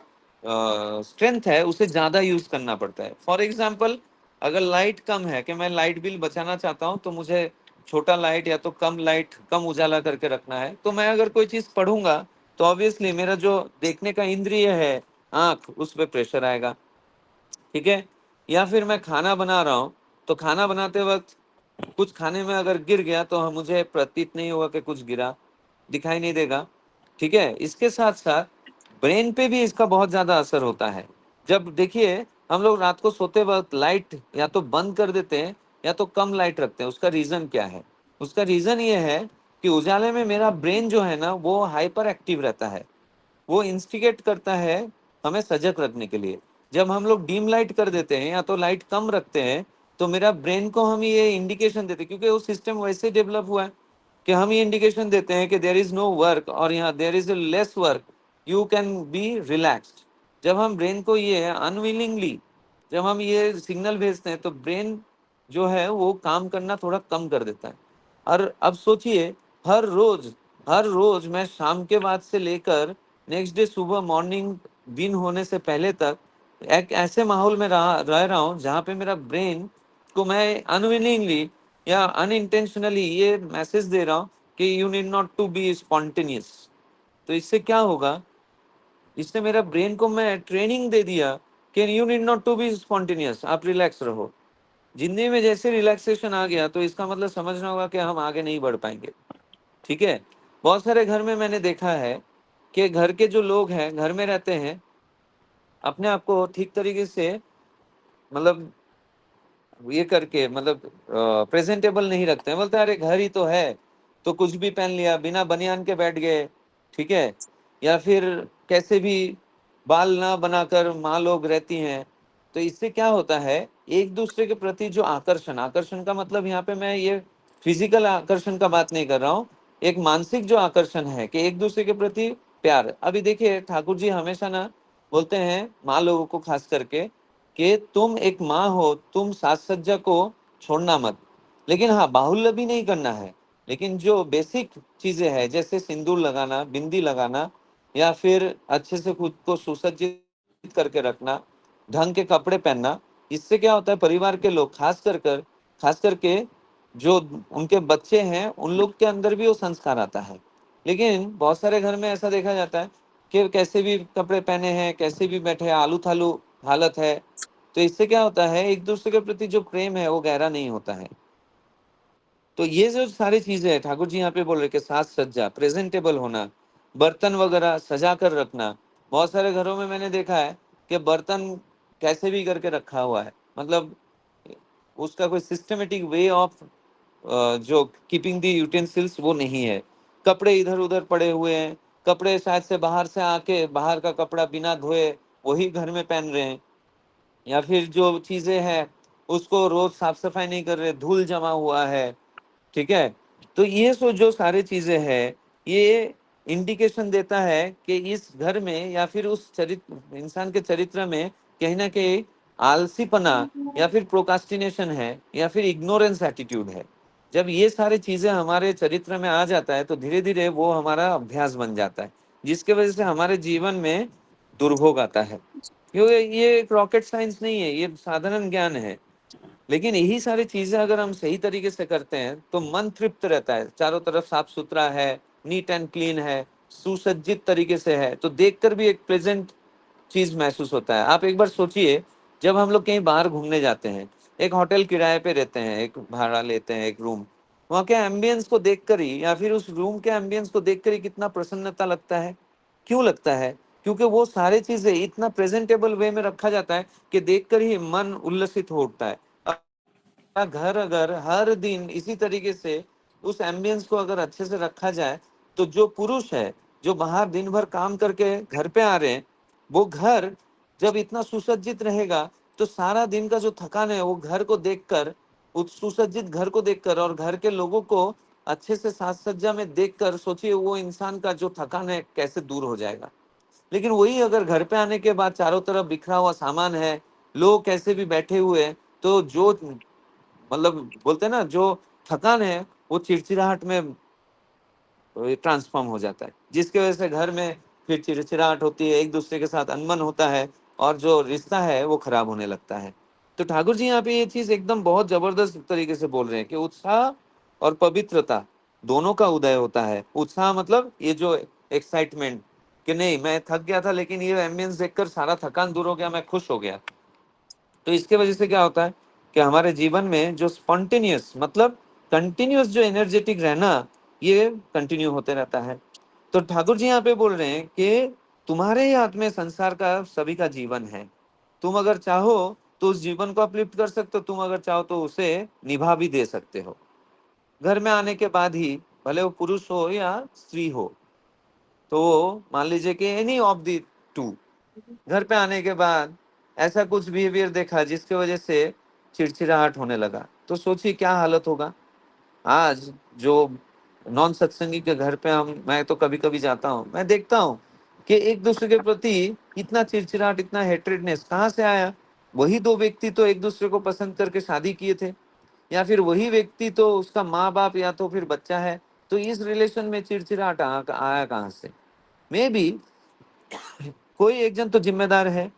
स्ट्रेंथ है, उसे ज्यादा यूज करना पड़ता है। फॉर एग्जाम्पल, अगर लाइट कम है, कि मैं लाइट बिल बचाना चाहता हूँ, तो मुझे छोटा लाइट या तो कम लाइट, कम उजाला करके रखना है। तो मैं अगर कोई चीज पढ़ूंगा, तो ऑब्वियसली मेरा जो देखने का इंद्रिय है, आंख, उस पर प्रेशर आएगा। ठीक है। या फिर मैं खाना बना रहा हूँ, तो खाना बनाते वक्त कुछ खाने में अगर गिर गया, तो मुझे प्रतीत नहीं होगा कि कुछ गिरा, दिखाई नहीं देगा। ठीक है। इसके साथ साथ ब्रेन पे भी इसका बहुत ज्यादा असर होता है। जब देखिए, हम लोग रात को सोते वक्त लाइट या तो बंद कर देते हैं या तो कम लाइट रखते हैं। उसका रीजन क्या है? उसका रीजन ये है कि उजाले में मेरा ब्रेन जो है ना, वो हाइपर एक्टिव रहता है। वो इंस्टिगेट करता है हमें सजग रखने के लिए। जब हम लोग डीम लाइट कर देते हैं या तो लाइट कम रखते हैं, तो मेरा ब्रेन को हम ये इंडिकेशन देते हैं, क्योंकि वो सिस्टम वैसे डेवलप हुआ है कि हम ये इंडिकेशन देते हैं कि देयर इज नो वर्क, और यहाँ there is less work, you can be relaxed. जब हम ब्रेन को ये अनविलिंगली, जब हम ये सिग्नल भेजते हैं, तो ब्रेन जो है वो काम करना थोड़ा कम कर देता है। और अब सोचिए, हर रोज मैं शाम के बाद से लेकर नेक्स्ट डे सुबह मॉर्निंग, दिन होने से पहले तक एक ऐसे माहौल में रह रहा हूँ जहाँ पे मेरा ब्रेन को मैं अनविलिंगली या अनइंटेंशनली ये मैसेज दे रहा हूँ कि you need not to be spontaneous. तो इससे क्या होगा? इससे मेरा ब्रेन को मैं ट्रेनिंग दे दिया कि you need not to be spontaneous, आप रिलैक्स रहो। जिंदगी में जैसे रिलैक्सेशन आ गया, तो इसका मतलब समझना होगा कि हम आगे नहीं बढ़ पाएंगे। ठीक है। बहुत सारे घर में मैंने देखा है कि घर के जो लोग हैं, घर में रहते हैं, अपने आप को ठीक तरीके से, मतलब ये करके, मतलब प्रेजेंटेबल नहीं रखते हैं। बोलते हैं अरे घर ही तो है, तो कुछ भी पहन लिया, बिना बनियान के बैठ गए। ठीक है। या फिर कैसे भी बाल ना बनाकर माँ लोग रहती हैं। तो इससे क्या होता है, एक दूसरे के प्रति जो आकर्षण, आकर्षण का मतलब यहाँ पे मैं ये फिजिकल आकर्षण का बात नहीं कर रहा हूँ, एक मानसिक जो आकर्षण है कि एक दूसरे के प्रति प्यार। अभी देखिए, ठाकुर जी हमेशा ना बोलते हैं माँ लोगों को खास करके, कि तुम एक माँ हो, तुम साज सज्जा को छोड़ना मत। लेकिन हाँ, बाहुल्य भी नहीं करना है। लेकिन जो बेसिक चीजें हैं, जैसे सिंदूर लगाना, बिंदी लगाना, या फिर अच्छे से खुद को सुसज्जित करके रखना, ढंग के कपड़े पहनना, इससे क्या होता है, परिवार के लोग, खास करके जो उनके बच्चे हैं, उन लोग के अंदर भी वो संस्कार आता है। लेकिन बहुत सारे घर में ऐसा देखा जाता है कि कैसे भी कपड़े पहने हैं, कैसे भी बैठे हैं, आलू थालू हालत है। तो इससे क्या होता है, एक दूसरे के प्रति जो प्रेम है वो गहरा नहीं होता है। तो ये जो सारी चीजें हैं, ठाकुर जी यहाँ पे बोल रहे कि साज सज्जा, प्रेजेंटेबल होना, बर्तन वगैरह सजा कर रखना। बहुत सारे घरों में मैंने देखा है कि बर्तन कैसे भी करके रखा हुआ है, मतलब उसका कोई सिस्टमेटिक वे ऑफ जो कीपिंग दी यूटेंसिल्स वो नहीं है। कपड़े इधर उधर पड़े हुए हैं, कपड़े शायद से बाहर से आके, बाहर का कपड़ा बिना धोए वही घर में पहन रहे हैं। या फिर जो चीजें हैं उसको रोज साफ सफाई नहीं कर रहे, धूल जमा हुआ है। ठीक है। तो ये सो जो सारी चीजें हैं, ये इंडिकेशन देता है कि इस घर में या फिर उस चरित्र, इंसान के चरित्र में कहीं ना कहीं आलसीपना या फिर प्रोकास्टिनेशन है, या फिर इग्नोरेंस एटीट्यूड है। जब ये सारी चीजें हमारे चरित्र में आ जाता है, तो धीरे धीरे वो हमारा अभ्यास बन जाता है, जिसके वजह से हमारे जीवन में दुर्भोग आता है। क्योंकि ये एक रॉकेट साइंस नहीं है, ये साधारण ज्ञान है। लेकिन यही सारी चीजें अगर हम सही तरीके से करते हैं, तो मन तृप्त रहता है, चारों तरफ साफ सुथरा है, नीट एंड क्लीन है, सुसज्जित तरीके से है, तो देखकर भी एक प्लेजेंट चीज महसूस होता है। आप एक बार सोचिए, जब हम लोग कहीं बाहर घूमने जाते हैं, एक होटल किराए पे रहते हैं, एक भाड़ा लेते हैं, एक रूम, वहाँ के एम्बियंस को देखकर ही, या फिर उस रूम के एम्बियंस को देखकर ही कितना प्रसन्नता लगता है। क्यों लगता है? क्योंकि वो सारी चीजें इतना प्रेजेंटेबल वे में रखा जाता है कि देखकर ही मन उल्लसित हो उठता है। घर अगर हर दिन इसी तरीके से उस एम्बियंस को अगर अच्छे से रखा जाए, तो जो पुरुष है, जो बाहर दिन भर काम करके घर पे आ रहे हैं, वो घर जब इतना सुसज्जित रहेगा, तो सारा दिन का जो थकान है वो घर को देखकर, उस सुसज्जित घर को देखकर और घर के लोगों को अच्छे से साज सज्जा में देखकर, सोचिए वो इंसान का जो थकान है कैसे दूर हो जाएगा। लेकिन वही अगर घर पे आने के बाद चारों तरफ बिखरा हुआ सामान है, लोग कैसे भी बैठे हुए हैं, तो जो मतलब बोलते हैं ना, जो थकान है वो चिड़चिड़ाहट में ट्रांसफॉर्म हो जाता है, जिसकी वजह से घर में फिर चिड़चिड़ाहट होती है, एक दूसरे के साथ अनबन होता है, और जो रिश्ता है वो खराब होने लगता है। तो ठाकुर जी यहाँ पे ये चीज एकदम बहुत जबरदस्त तरीके से बोल रहे हैं कि उत्साह और पवित्रता दोनों का उदय होता है। उत्साह मतलब ये जो एक्साइटमेंट, कि नहीं मैं थक गया था लेकिन ये एम्बियंस देखकर सारा थकान दूर हो गया, मैं खुश हो गया। तो इसके वजह से क्या होता है कि हमारे जीवन में जो स्पॉन्टेनियस मतलब कंटिन्यूअस जो एनर्जेटिक रहना, ये कंटिन्यू होते रहता है। तो ठाकुर जी यहाँ पे बोल रहे हैं कि तुम्हारे ही हाथ में संसार का सभी का जीवन है। तुम अगर चाहो तो उस जीवन को अपलिफ्ट कर सकते हो, तुम अगर चाहो तो उसे निभा भी दे सकते हो। घर में आने के बाद ही, भले वो पुरुष हो या स्त्री हो, तो मान लीजिए कि एनी ऑफ दी टू, घर पे आने के बाद ऐसा कुछ बिहेवियर देखा जिसकी वजह से चिड़चिड़ाहट होने लगा, तो सोचिए क्या हालत होगा। आज जो नॉन सत्संगी के घर पे मैं तो कभी कभी जाता हूँ, मैं देखता हूँ कि एक दूसरे के प्रति इतना चिड़चिड़ाहट, इतना हेट्रेडनेस कहाँ से आया। वही दो व्यक्ति तो एक दूसरे को पसंद करके शादी किए थे, या फिर वही व्यक्ति तो उसका माँ बाप या तो फिर बच्चा है, तो इस रिलेशन में चिड़चिड़ाहट आया कहाँ से। मे बी कोई एक जन तो जिम्मेदार है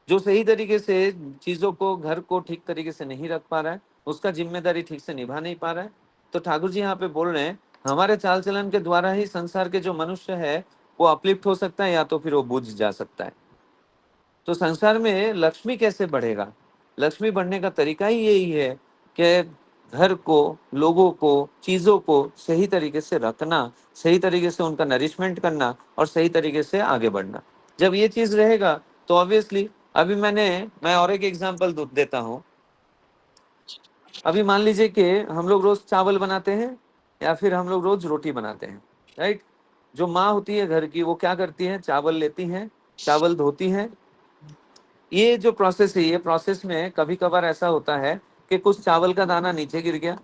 जो सही तरीके से चीजों को, घर को ठीक तरीके से नहीं रख पा रहा है, उसका जिम्मेदारी ठीक से निभा नहीं पा रहा है। तो ठाकुर जी यहाँ पे बोल रहे हैं हमारे चाल चलन के द्वारा ही संसार के जो मनुष्य है वो अपलिफ्ट हो सकता है, या तो फिर वो बुझ जा सकता है। तो संसार में लक्ष्मी कैसे बढ़ेगा? लक्ष्मी बढ़ने का तरीका ही यही है कि घर को, लोगों को, चीजों को सही तरीके से रखना, सही तरीके से उनका नरिशमेंट करना और सही तरीके से आगे बढ़ना। जब ये चीज रहेगा तो ऑब्वियसली, अभी मैं और एक एग्जांपल देता हूँ। अभी मान लीजिए कि हम लोग रोज चावल बनाते हैं या फिर हम लोग रोज रोटी बनाते हैं, राइट। जो माँ होती है घर की, वो क्या करती है, चावल लेती हैं, चावल धोती हैं। ये जो प्रोसेस है, ये प्रोसेस में कभी कभार ऐसा होता है कि कुछ चावल का दाना नीचे गिर गया,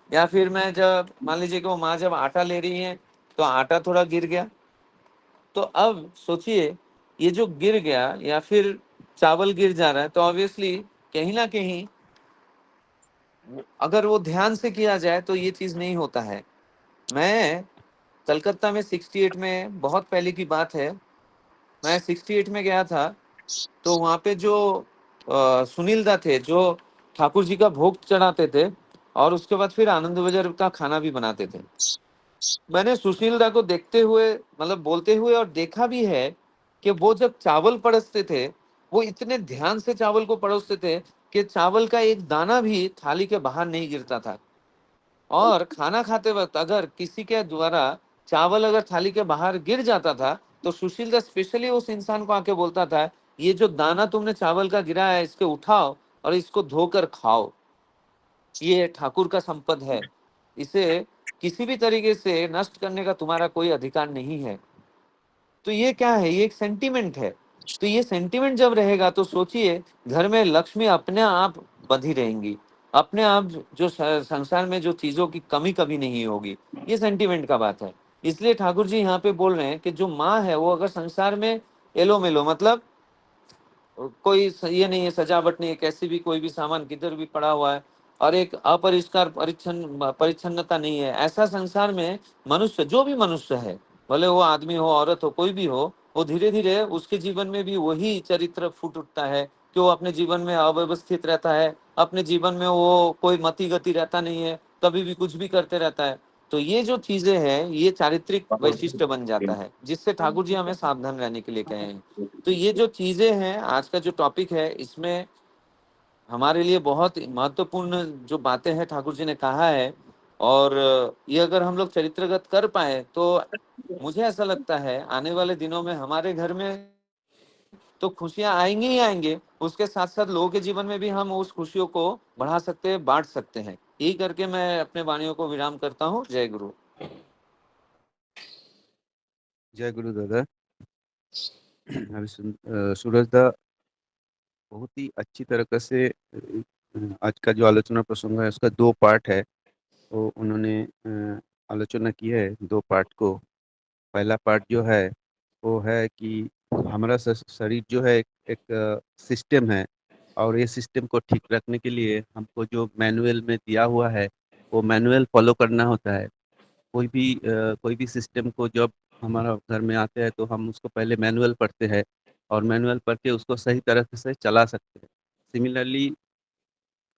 या फिर मैं जब मान लीजिए कि वो माँ जब आटा ले रही है तो आटा थोड़ा गिर गया। तो अब सोचिए, ये जो गिर गया या फिर चावल गिर जा रहा है, तो ऑब्वियसली कहीं ना कहीं अगर वो ध्यान से किया जाए तो ये चीज नहीं होता है। मैं कलकत्ता में 68 में, बहुत पहले की बात है, मैं 68 में गया था। तो वहाँ पे जो सुनील दा थे, जो ठाकुर जी का भोग चढ़ाते थे और उसके बाद फिर आनंद बाजार का खाना भी बनाते थे। मैंने सुशील दा को देखते हुए, मतलब बोलते हुए, और देखा भी है कि वो जब चावल परोसते थे, वो इतने ध्यान से चावल को परोसते थे कि चावल का एक दाना भी थाली के बाहर नहीं गिरता था। और खाना खाते वक्त अगर किसी के द्वारा चावल अगर थाली के बाहर गिर जाता था, तो सुशील दा स्पेशली उस इंसान को आके बोलता था, ये जो दाना तुमने चावल का गिरा है, इसके उठाओ और इसको धोकर खाओ, ये ठाकुर का संपद है, इसे किसी भी तरीके से नष्ट करने का तुम्हारा कोई अधिकार नहीं है। तो ये क्या है, ये एक सेंटीमेंट है। तो ये सेंटीमेंट जब रहेगा तो सोचिए, घर में लक्ष्मी अपने आप बंधी रहेंगी, अपने आप जो संसार में जो चीजों की कमी कभी नहीं होगी। ये सेंटीमेंट का बात है। इसलिए ठाकुर जी यहाँ पे बोल रहे हैं कि जो माँ है वो अगर संसार में एलो मेलो, मतलब कोई ये नहीं है, सजावट नहीं है, कैसे भी कोई भी सामान किधर भी पड़ा हुआ है और एक अपरिष्कार परिच्छन्नता नहीं है, ऐसा संसार में मनुष्य, जो भी मनुष्य है, भले वो आदमी हो, औरत हो, कोई भी हो, वो धीरे धीरे उसके जीवन में भी वही चरित्र फूट उठता है कि वो अपने जीवन में अव्यवस्थित रहता है, अपने जीवन में वो कोई मति गति रहता नहीं है, कभी भी कुछ भी करते रहता है। तो ये जो चीजें हैं, ये चारित्रिक वैशिष्ट्य बन जाता है, जिससे ठाकुर जी हमें सावधान रहने के लिए कहे हैं। तो ये जो चीजें हैं, आज का जो टॉपिक है, इसमें हमारे लिए बहुत महत्वपूर्ण जो बातें हैं ठाकुर जी ने कहा है, और ये अगर हम लोग चरित्रगत कर पाए तो मुझे ऐसा लगता है आने वाले दिनों में हमारे घर में तो खुशियां आएंगी ही आएंगे, उसके साथ साथ लोगों के जीवन में भी हम उस खुशियों को बढ़ा सकते हैं, बांट सकते हैं। यही करके मैं अपने वाणियों को विराम करता हूँ। जय गुरु। जय गुरु दादा। अभी सूरज दा बहुत ही अच्छी तरीके से आज का जो आलोचना प्रसंग है उसका दो पार्ट है, तो उन्होंने आलोचना की है दो पार्ट को। पहला पार्ट जो है वो है कि हमारा शरीर जो है एक सिस्टम है, और ये सिस्टम को ठीक रखने के लिए हमको जो मैनुअल में दिया हुआ है, वो मैनुअल फॉलो करना होता है। कोई भी सिस्टम को जब हमारा घर में आते हैं तो हम उसको पहले मैनुअल पढ़ते हैं और मैनुअल पढ़ के उसको सही तरह से चला सकते हैं। सिमिलरली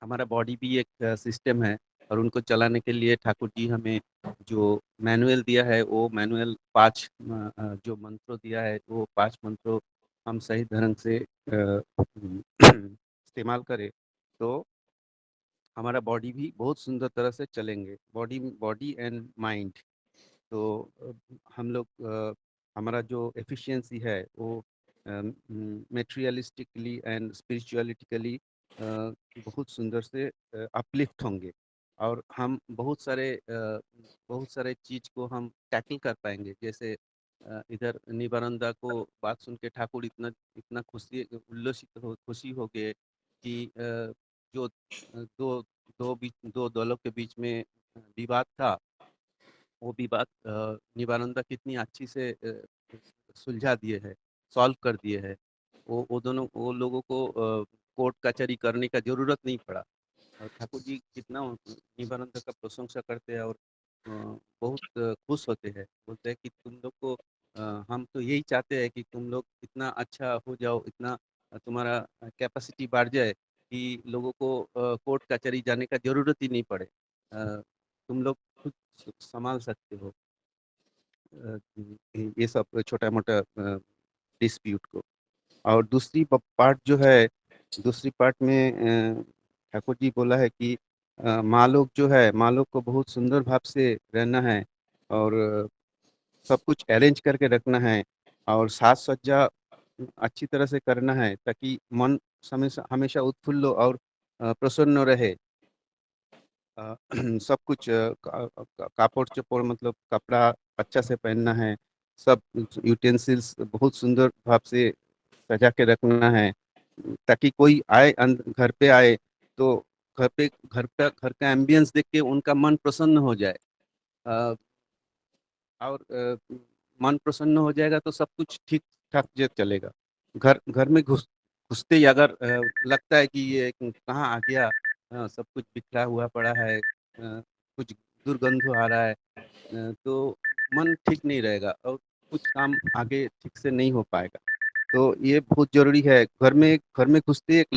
हमारा बॉडी भी एक सिस्टम है और उनको चलाने के लिए ठाकुर जी हमें जो मैनुअल दिया है, वो मैनुअल 5 जो मंत्रों दिया है, वो 5 मंत्रों हम सही ढंग से इस्तेमाल करें, तो हमारा बॉडी भी बहुत सुंदर तरह से चलेंगे, बॉडी बॉडी एंड माइंड। तो हम लोग हमारा जो एफिशिएंसी है वो मेटेरियलिस्टिकली एंड स्पिरिचुअलिटिकली बहुत सुंदर से अपलिफ्ट होंगे और हम बहुत सारे चीज को हम टैकल कर पाएंगे। जैसे इधर निबानंदा को बात सुन के ठाकुर इतना इतना उल्लसित खुशी हो गए कि जो दो दो दलों के बीच में विवाद था, वो भी बात निवानंदा कितनी अच्छी से सुलझा दिए है, सॉल्व कर दिए है। वो लोगों को कोर्ट कचहरी करने का जरूरत नहीं पड़ा। ठाकुर जी कितना निवानंदा का प्रशंसा करते हैं और बहुत खुश होते हैं, बोलते हैं कि तुम लोग को हम तो यही चाहते हैं कि तुम लोग इतना अच्छा हो जाओ, इतना तुम्हारा कैपेसिटी बढ़ जाए कि लोगों को कोर्ट कचहरी जाने का जरूरत ही नहीं पड़े। तुम लोग खुद संभाल सकते हो ये सब छोटा मोटा डिस्प्यूट को। और दूसरी पार्ट जो है, दूसरी पार्ट में ठाकुर जी बोला है कि माँ लोग जो है, माँ लोग को बहुत सुंदर भाव से रहना है और सब कुछ अरेंज करके रखना है और साज सज्जा अच्छी तरह से करना है ताकि मन हमेशा हमेशा उत्फुल्ल और प्रसन्न रहे। अ, सब कुछ कापड़ चोपड़ मतलब कपड़ा अच्छा से पहनना है, सब यूटेंसिल्स बहुत सुंदर भाव से सजा के रखना है ताकि कोई आए घर पे आए तो घर का एम्बियंस देख के उनका मन प्रसन्न हो जाए। अ, और मन प्रसन्न हो जाएगा तो सब कुछ ठीक ठाक जे चलेगा। घर घर में घुसते ही अगर लगता है कि ये कहाँ आ गया, सब कुछ बिखरा हुआ पड़ा है, कुछ दुर्गंध आ रहा है, तो मन ठीक नहीं रहेगा और कुछ काम आगे ठीक से नहीं हो पाएगा। तो ये बहुत जरूरी है। घर में घुसते ही एक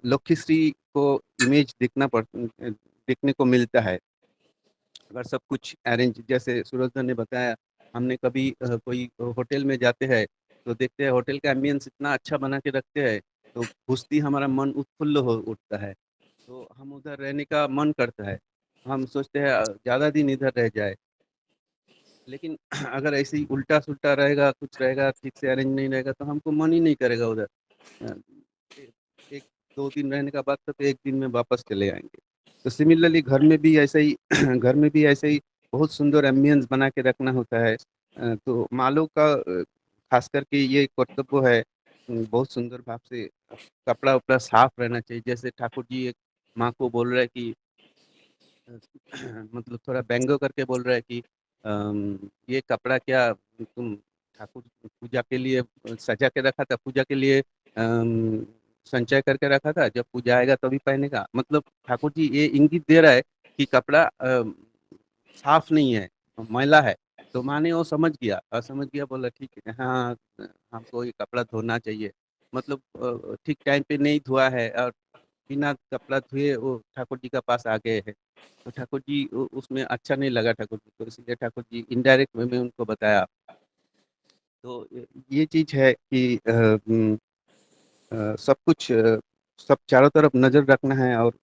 लक्ष्मीश्री को इमेज देखने को मिलता है। अगर सब कुछ अरेंज, जैसे सूरजधन ने बताया, हमने कभी कोई होटल में जाते हैं तो देखते हैं होटल का एम्बियंस इतना अच्छा बना के रखते हैं, तो घुसती हमारा मन उत्फुल्ल हो उठता है, तो हम उधर रहने का मन करता है। हम सोचते हैं ज़्यादा दिन इधर रह जाए। लेकिन अगर ऐसे ही उल्टा सुल्टा रहेगा, कुछ रहेगा ठीक से अरेंज नहीं रहेगा, तो हमको मन ही नहीं करेगा उधर। अ, ए- एक दो दिन रहने का बाद तो एक दिन में वापस चले आएंगे। तो सिमिलरली घर में भी ऐसे ही घर में भी ऐसे ही बहुत सुंदर एम्बियंस बना के रखना होता है। तो मालों का खास करके ये कर्तव्य है, बहुत सुंदर भाव से कपड़ा उपड़ा साफ रहना चाहिए। जैसे ठाकुर जी एक माँ को बोल रहे हैं कि मतलब थोड़ा व्यंग्य करके बोल रहा है कि ये कपड़ा क्या तुम ठाकुर पूजा के लिए सजा के रखा था, पूजा के लिए संचय करके रखा था, जब पूजा आएगा तभी पहनेगा। मतलब ठाकुर जी ये इंगित दे रहा है कि कपड़ा साफ नहीं है, मैला है। तो माँ ने वो समझ गया और समझ गया, बोला ठीक है, हाँ हमको ये कपड़ा धोना चाहिए। मतलब ठीक टाइम पे नहीं धोआ है और बिना कपड़ा धोए वो ठाकुर जी का पास आ गए हैं। तो ठाकुर जी उसमें अच्छा नहीं लगा ठाकुर जी को, इसलिए ठाकुर जी इनडायरेक्ट वे में उनको बताया। तो ये चीज है कि सब कुछ सब चारों तरफ नजर रखना है और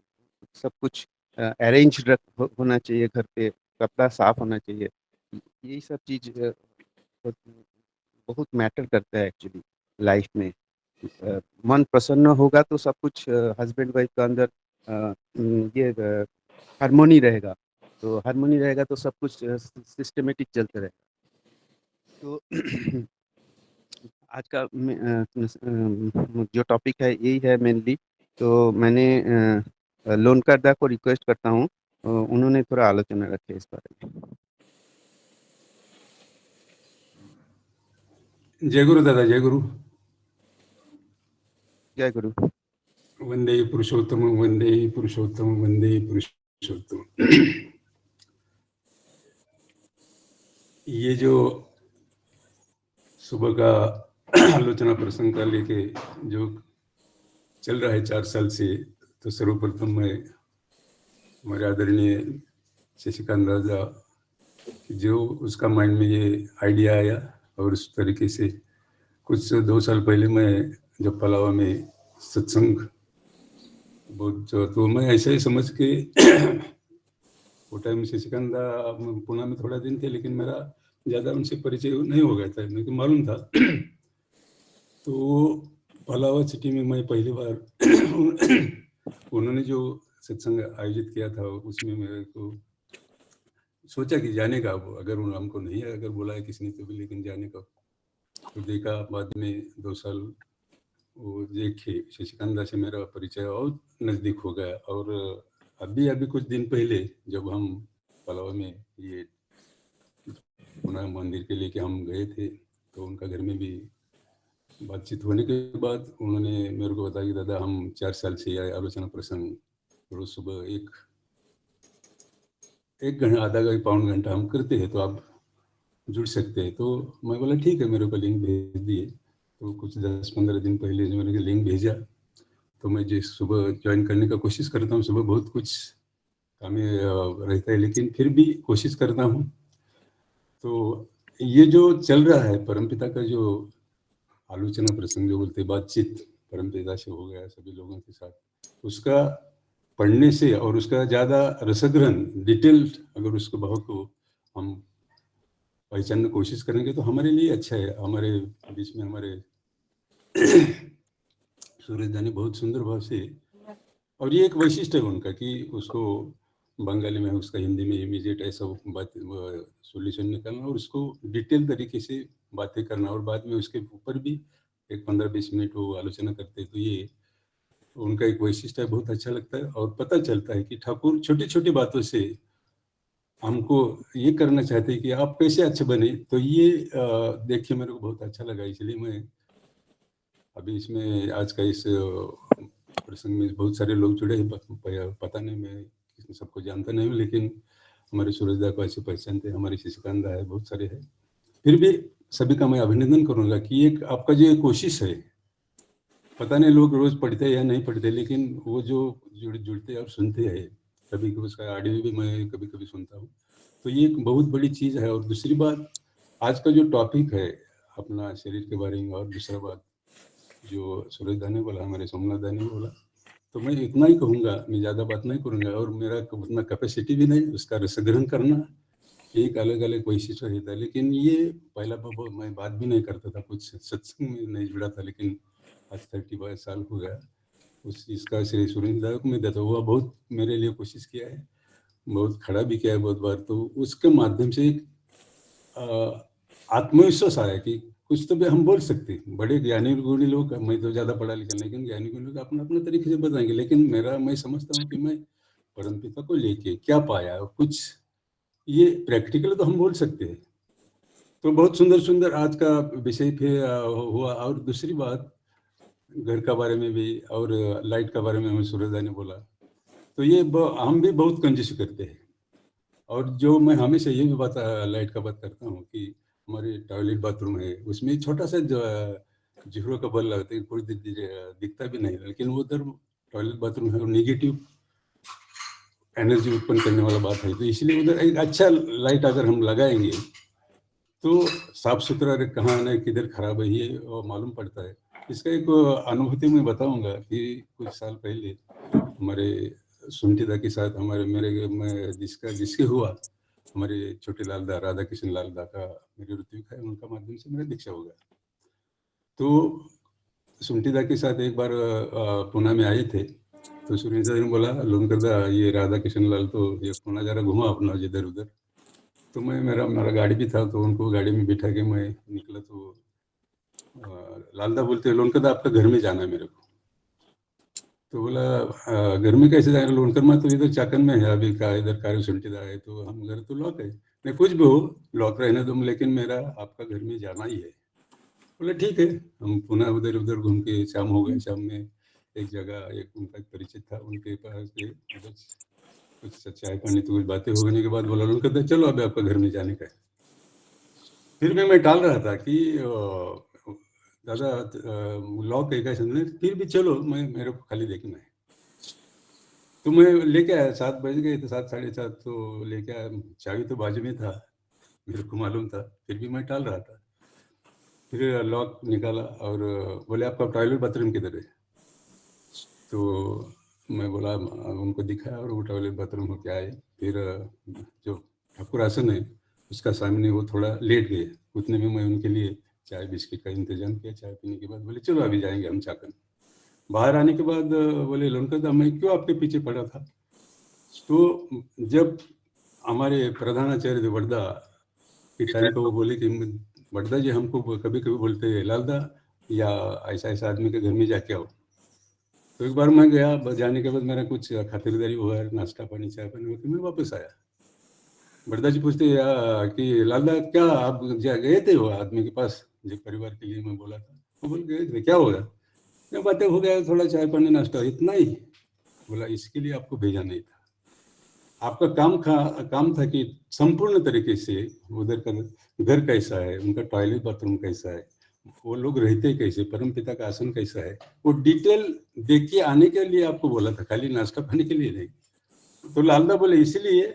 सब कुछ अरेंज होना चाहिए घर पे, कपड़ा साफ होना चाहिए। यही सब चीज बहुत मैटर करता है एक्चुअली लाइफ में। मन प्रसन्न होगा तो सब कुछ हस्बैंड वाइफ का अंदर ये हारमोनी रहेगा। तो हारमोनी रहेगा तो सब कुछ सिस्टमेटिक चलते रहेगा। तो आज का जो टॉपिक है यही है मेनली। तो मैंने लोनकर दा को रिक्वेस्ट करता हूँ, उन्होंने थोड़ा आलोचना रखी है इस बारे में। जय गुरु दादा, जय गुरु। जय गुरु। वंदे पुरुषोत्तम, वंदे पुरुषोत्तम, वंदे पुरुषोत्तम। ये जो सुबह का आलोचना प्रसंग का लेके जो चल रहा है 4 साल से, तो सर्वप्रथम मैं हमारे आदरणीय शशिकांत राजा जो उसका माइंड में ये आइडिया आया, और उस तरीके से कुछ 2 साल पहले मैं जब पलावा में सत्संग बहुत, तो मैं ऐसे ही समझ के वो टाइम शशिकांत पुणे में थोड़ा दिन थे, लेकिन मेरा ज़्यादा उनसे परिचय नहीं हो गया था, मुझे मालूम था। तो पलावा सिटी में मैं पहली बार उन्होंने जो सत्संग आयोजित किया था, उसमें मेरे को सोचा कि जाने का, अगर हमको नहीं है, अगर बोला है किसी ने तो भी, लेकिन जाने का। तो देखा, बाद में 2 साल वो देखे शशिकांत से मेरा परिचय और नज़दीक हो गया। और अभी कुछ दिन पहले जब हम पलावा में ये पुनः मंदिर के लिए कि हम गए थे, तो उनका घर में भी बातचीत होने के बाद उन्होंने मेरे को बताया कि दादा हम 4 साल से यह आलोचना प्रसंग रोज सुबह एक घंटा, आधा घंटा, पौन घंटा हम करते हैं, तो आप जुड़ सकते हैं। तो मैं बोला ठीक है, मेरे को लिंक भेज दिए। तो कुछ 10-15 दिन पहले जो मैंने लिंक भेजा, तो मैं जो सुबह ज्वाइन करने का कोशिश करता हूँ। सुबह बहुत कुछ काम रहता है, लेकिन फिर भी कोशिश करता हूँ। तो ये जो चल रहा है परमपिता का जो आलोचना प्रसंग जो बोलते बातचीत परमपिता से हो गया सभी लोगों के साथ, उसका पढ़ने से और उसका ज़्यादा रसग्रहण डिटेल अगर उसके भाव को हम पहचानने की कोशिश करेंगे तो हमारे लिए अच्छा है। हमारे बीच में हमारे सूरज दानी बहुत सुंदर भाव से, और ये एक वैशिष्ट्य है उनका कि उसको बंगाली में, उसका हिंदी में इमीडिएट ऐसा बात सोल्यूशन निकालना, और उसको डिटेल तरीके से बातें करना, और बाद में उसके ऊपर भी एक 15-20 मिनट वो आलोचना करते हैं। तो ये उनका एक वैशिष्ट्य है, बहुत अच्छा लगता है। और पता चलता है कि ठाकुर छोटी छोटी बातों से हमको ये करना चाहते हैं कि आप कैसे अच्छे बने। तो ये देख के मेरे को बहुत अच्छा लगा, इसलिए मैं अभी इसमें आज का इस प्रसंग में बहुत सारे लोग जुड़े हैं, पता नहीं, मैं सबको जानता नहीं हूँ, लेकिन हमारे सूरजदा को ऐसे पहचानते हैं, हमारे शशिकांत है, बहुत सारे हैं। फिर भी सभी का मैं अभिनंदन करूँगा कि एक आपका जो कोशिश है, पता नहीं लोग रोज पढ़ते हैं या नहीं पढ़ते, लेकिन वो जो जुड़ते हैं और सुनते हैं, कभी कभी उसका ऑडियो भी मैं कभी कभी सुनता हूँ, तो ये एक बहुत बड़ी चीज़ है। और दूसरी बात, आज का जो टॉपिक है अपना शरीर के बारे में, और दूसरा बात जो सूरज दा ने बोला, हमारे सोमनाथ दा ने बोला, तो मैं इतना ही कहूँगा, मैं ज़्यादा बात नहीं करूँगा, और मेरा उतना कैपेसिटी भी नहीं उसका रसग्रहण करना, एक अलग अलग वैशिष्ट्य रहता है। लेकिन ये पहला मैं बात भी नहीं करता था, कुछ सत्संग में नहीं जुड़ा था, लेकिन आज 35 साल हो गया उस इसका श्री सुरेंद्र को मैं देता हुआ बहुत मेरे लिए कोशिश किया है, बहुत खड़ा भी किया है बहुत बार। तो उसके माध्यम से एक आत्मविश्वास आया कि कुछ तो भी हम बोल सकते हैं। बड़े ज्ञानी गुणी लोग, मैं तो ज़्यादा पढ़ा लिखा, लेकिन ज्ञानी गुणी लोग अपना अपना तरीके से बताएंगे, लेकिन मैं समझता हूँ कि मैं परमपिता को लेके क्या पाया, कुछ ये प्रैक्टिकल तो हम बोल सकते हैं। तो बहुत सुंदर सुंदर आज का विषय फिर हुआ। और दूसरी बात, घर का बारे में भी और लाइट का बारे में हमें सूरजदा ने बोला, तो ये हम भी बहुत कंजूसी करते हैं। और जो मैं हमेशा ये भी बात लाइट का बात करता हूँ कि हमारे टॉयलेट बाथरूम है, उसमें छोटा सा जो जीरो का बल्ब लगता है, कोई दिखता भी नहीं, लेकिन वो उधर टॉयलेट बाथरूम है और निगेटिव एनर्जी उत्पन्न करने वाला बात है। तो इसलिए उधर एक अच्छा लाइट अगर हम लगाएंगे तो साफ सुथरा कहाँ ना किधर खराब है ये मालूम पड़ता है। इसका एक अनुभूति मैं बताऊंगा कि कुछ साल पहले हमारे सुनतीदा के साथ जिसके हुआ, हमारे छोटे लाल दा, राधा कृष्ण लाल दा का मेरे ऋत्विक है, उनका माध्यम से मेरा दीक्षा हो गया। तो सुनतीदा के साथ एक बार पुणे में आए थे, तो सुनीता ने बोला, लोनकर दा ये राधा कृष्ण लाल तो ये पुणे जरा घुमा अपना इधर उधर। तो मैं मेरा गाड़ी भी था, तो उनको गाड़ी में बिठा के मैं निकला। तो लालदा बोलते हैं, लोनकर दा आपका घर में जाना है मेरे को। तो बोला घर में कैसे जाएगा लोनकर, मैं तो इधर चाकन में है अभी, का इधर कार्य सुनतीदा है, तो हम घर तो लौट है, नहीं कुछ भी हो लौट रहने दो, लेकिन मेरा आपका घर में जाना ही है। बोले ठीक है। हम पुनः उधर उधर घूम के शाम हो गए। शाम में एक जगह एक उनका परिचित था, उनके पास गए, उधर कुछ चाय पानी तो कुछ बातें होने के बाद बोला, उन्होंने कहा चलो अभी आपका घर में जाने का है। फिर भी मैं टाल रहा था कि दादा लॉक है क्या समझे, फिर भी चलो, मैं मेरे को खाली देखना है। तो मैं लेके आया, 7 बज गए थे, 7 साढ़े 7, तो लेके आया। चाबी तो बाजू में था, मेरे को मालूम था, फिर भी मैं टाल रहा था। फिर लॉक निकाला और बोले आपका टॉयलेट बाथरूम किधर है? तो मैं बोला, उनको दिखाया और वो टॉयलेट बाथरूम होके आए। फिर जो ठाकुर आसन है उसका सामने वो थोड़ा लेट गए। उतने में मैं उनके लिए चाय बिस्किट का इंतजाम किया। चाय पीने के बाद बोले चलो अभी जाएंगे हम चाकन। बाहर आने के बाद बोले लोनकर दा मैं क्यों आपके पीछे पड़ा था? तो जब हमारे प्रधानाचार्य थे वर्धा के टाइम पे, वो बोले कि वर्धा जी हमको कभी कभी बोलते हैं लालदा या ऐसा ऐसा आदमी के घर में जाके आओ। तो एक बार मैं गया, जाने के बाद मेरा कुछ खातिरदारी हुआ, नाश्ता पानी चाय पानी होकर मैं वापस आया। वर्धा जी पूछते कि लालदा क्या आप गए थे वो आदमी के पास जो परिवार के लिए मैं बोला था? वो बोल गए थे, क्या होगा? मैं बातें हो गया, थोड़ा चाय पानी नाश्ता, इतना ही। बोला इसके लिए आपको भेजा नहीं था, आपका काम था कि संपूर्ण तरीके से उधर का घर कैसा है, उनका टॉयलेट बाथरूम कैसा है, वो लोग रहते कैसे, परमपिता का आसन कैसा है, वो डिटेल देख के आने के लिए आपको बोला था, खाली नाश्ता पाने के लिए नहीं। तो लालदा बोले इसलिए